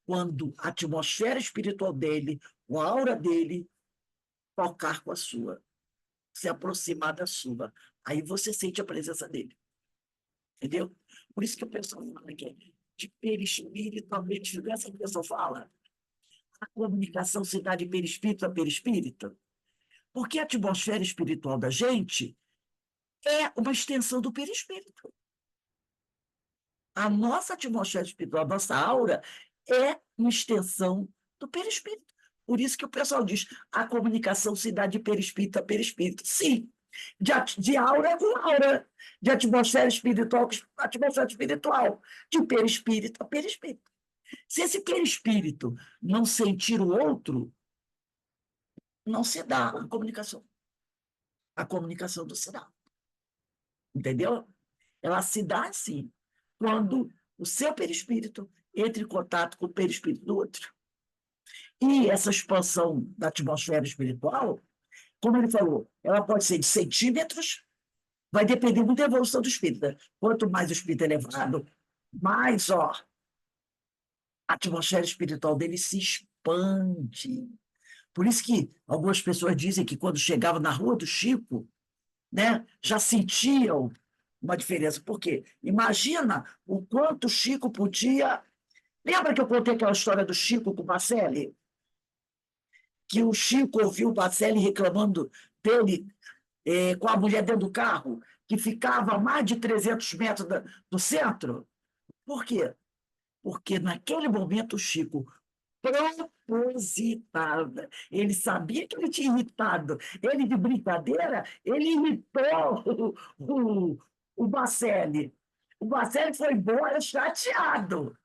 quando a atmosfera espiritual dele, a aura dele, tocar com a sua, se aproximar da sua. Aí você sente a presença dele. Entendeu? Por isso que o pessoal fala que é de perispírito a perispírito. Essa que o pessoal fala, a comunicação se dá de perispírito a perispírito, porque a atmosfera espiritual da gente é uma extensão do perispírito. A nossa atmosfera espiritual, a nossa aura, é uma extensão do perispírito. Por isso que o pessoal diz, a comunicação se dá de perispírito a perispírito. Sim, de aura com aura, de atmosfera espiritual com atmosfera espiritual, de perispírito a perispírito. Se esse perispírito não sentir o outro, não se dá a comunicação. A comunicação do sinal. Entendeu? Ela se dá assim, quando o seu perispírito entra em contato com o perispírito do outro. E essa expansão da atmosfera espiritual, como ele falou, ela pode ser de centímetros, vai depender muito da evolução do espírito. Né? Quanto mais o espírito é elevado, mais a atmosfera espiritual dele se expande. Por isso que algumas pessoas dizem que quando chegavam na Rua do Chico, né, já sentiam uma diferença. Por quê? Imagina o quanto o Chico podia. Lembra que eu contei aquela história do Chico com o Bacelli? Que o Chico ouviu o Bacelli reclamando dele com a mulher dentro do carro, que ficava a mais de 300 metros do centro? Por quê? Porque naquele momento o Chico propositada. Ele sabia que ele tinha irritado. Ele, de brincadeira, ele irritou o Bacelli. O Bacelli foi embora chateado.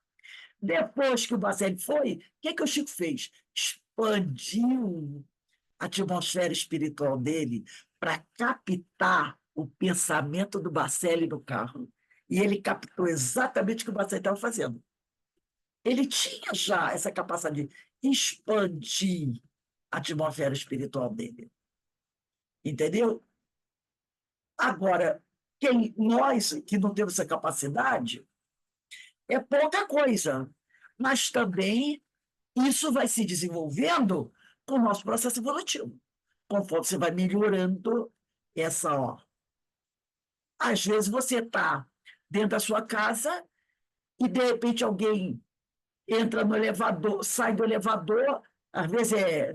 Depois que o Bacelli foi, o que o Chico fez? Expandiu a atmosfera espiritual dele para captar o pensamento do Bacelli no carro. E ele captou exatamente o que o Bacelli estava fazendo. Ele tinha já essa capacidade de expandir a atmosfera espiritual dele. Entendeu? Agora, nós que não temos essa capacidade, é pouca coisa. Mas também isso vai se desenvolvendo com o nosso processo evolutivo. Conforme você vai melhorando essa. Às vezes você está dentro da sua casa e, de repente, alguém entra no elevador, sai do elevador, às vezes é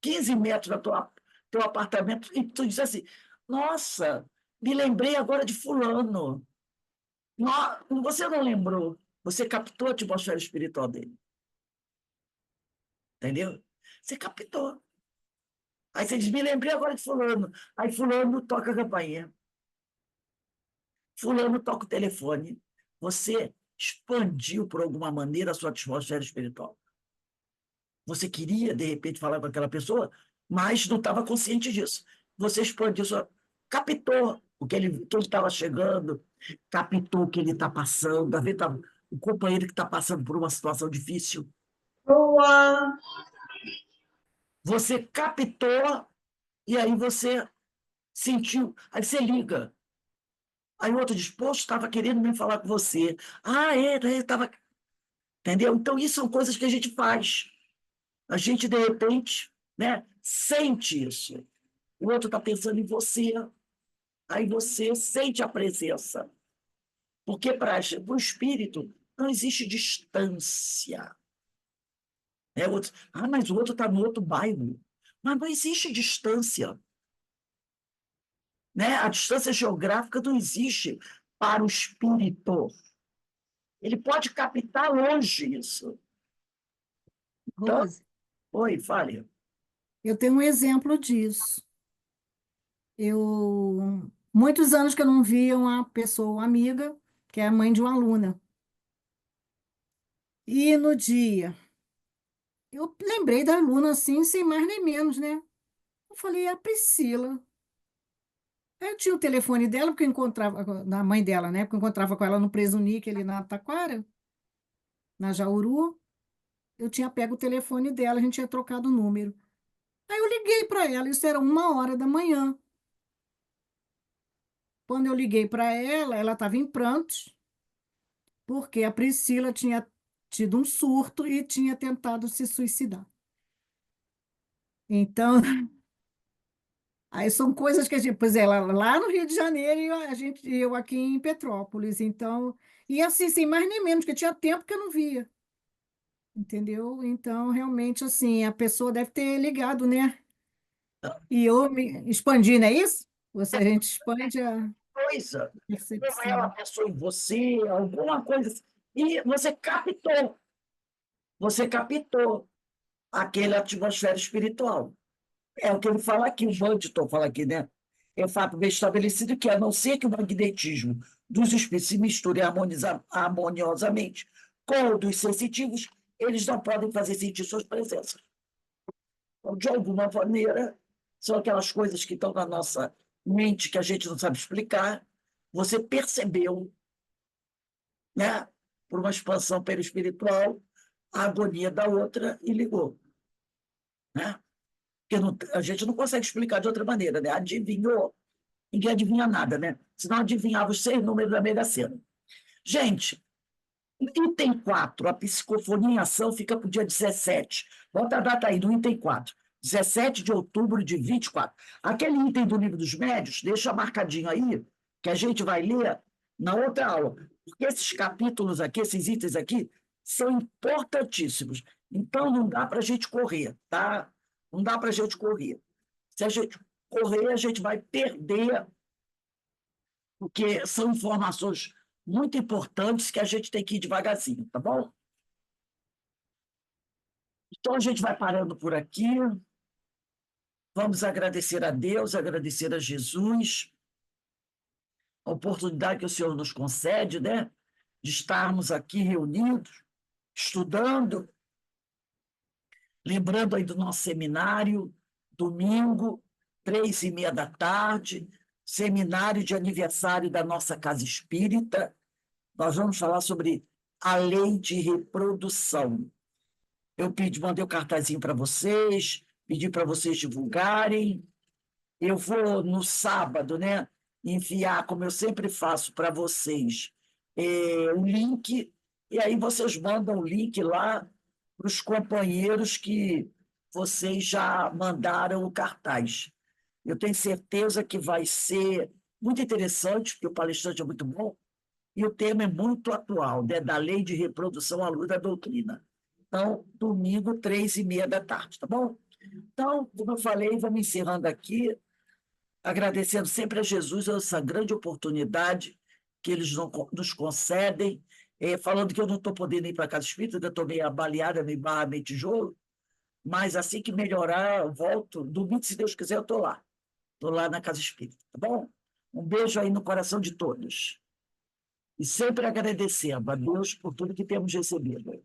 15 metros do teu apartamento, e tu diz assim, nossa, me lembrei agora de fulano. Você não lembrou, você captou a atmosfera espiritual dele. Entendeu? Você captou. Aí você diz, me lembrei agora de fulano. Aí fulano toca a campainha. Fulano toca o telefone. Você expandiu, por alguma maneira, a sua atmosfera espiritual. Você queria, de repente, falar com aquela pessoa, mas não estava consciente disso. Você expandiu, captou o que ele estava chegando, captou o que ele está passando, às vezes o companheiro que está passando por uma situação difícil. Boa! Você captou e aí você sentiu, aí você liga. Aí o outro diz, poxa, estava querendo me falar com você. Ah, estava... Entendeu? Então, isso são coisas que a gente faz. A gente, de repente, né, sente isso. O outro está pensando em você, aí você sente a presença. Porque para o espírito não existe distância. Mas o outro está no outro bairro. Mas não existe distância. Né? A distância geográfica não existe para o espírito. Ele pode captar longe isso. Então, Rose, oi, fale. eu tenho um exemplo disso. Muitos anos que eu não via uma pessoa, uma amiga, que é a mãe de uma aluna. E no dia, eu lembrei da aluna assim, sem mais nem menos, né? Eu falei, é a Priscila. Aí eu tinha o telefone dela, porque eu encontrava, da mãe dela, né? Porque eu encontrava com ela no Presunic, ali na Taquara, na Jauru. Eu tinha pego o telefone dela, a gente tinha trocado o número. Aí eu liguei para ela, isso era 1 hora da manhã. Quando eu liguei para ela, ela estava em prantos, porque a Priscila tinha tido um surto e tinha tentado se suicidar. Então, aí são coisas que a gente, pois é, lá no Rio de Janeiro e eu aqui em Petrópolis. Então, e assim, sem mais nem menos, porque tinha tempo que eu não via, entendeu? Então, realmente, assim, a pessoa deve ter ligado, né? E eu me expandi, não é isso? A gente expande a Coisa, como ela percepção. pensou em você, alguma coisa assim. E você captou aquela atmosfera espiritual. É o que ele fala aqui, o Banditon fala aqui, né? É fato bem estabelecido que, a não ser que o magnetismo dos espíritos se misture harmoniosamente com o dos sensitivos, eles não podem fazer sentir suas presenças. Então, de alguma maneira, são aquelas coisas que estão na nossa mente que a gente não sabe explicar. Você percebeu, né, por uma expansão perispiritual, a agonia da outra e ligou, né? Porque a gente não consegue explicar de outra maneira, né? Adivinhou, ninguém adivinha nada, né? Senão adivinhava os 6 números da Mega Sena. Gente, item 4, a psicofonia em ação fica para o dia 17. Bota a data aí do item 4. 17 de outubro de 24. Aquele item do livro dos médios, deixa marcadinho aí, que a gente vai ler na outra aula. Porque esses capítulos aqui, esses itens aqui, são importantíssimos. Então, não dá para a gente correr, tá? Não dá para a gente correr. Se a gente correr, a gente vai perder, porque são informações muito importantes que a gente tem que ir devagarzinho, tá bom? Então, a gente vai parando por aqui. Vamos agradecer a Deus, agradecer a Jesus, a oportunidade que o Senhor nos concede, né? De estarmos aqui reunidos, estudando, lembrando aí do nosso seminário, domingo, 3h30 da tarde, seminário de aniversário da nossa Casa Espírita. Nós vamos falar sobre a lei de reprodução. Eu mandei o cartazinho para vocês, pedi para vocês divulgarem. Eu vou, no sábado, né, enviar, como eu sempre faço para vocês, o link, e aí vocês mandam o link lá para os companheiros que vocês já mandaram o cartaz. Eu tenho certeza que vai ser muito interessante, porque o palestrante é muito bom, e o tema é muito atual, né, da lei de reprodução à luz da doutrina. Então, domingo, 3h30 da tarde, tá bom? Então, como eu falei, vamos encerrando aqui, agradecendo sempre a Jesus essa grande oportunidade que eles nos concedem, falando que eu não estou podendo ir para a Casa Espírita, eu estou meio abaleada, meio barra, meio tijolo, mas assim que melhorar, eu volto. Domingo, se Deus quiser, eu estou lá. Estou lá na Casa Espírita, tá bom? Um beijo aí no coração de todos. E sempre agradecendo a Deus por tudo que temos recebido.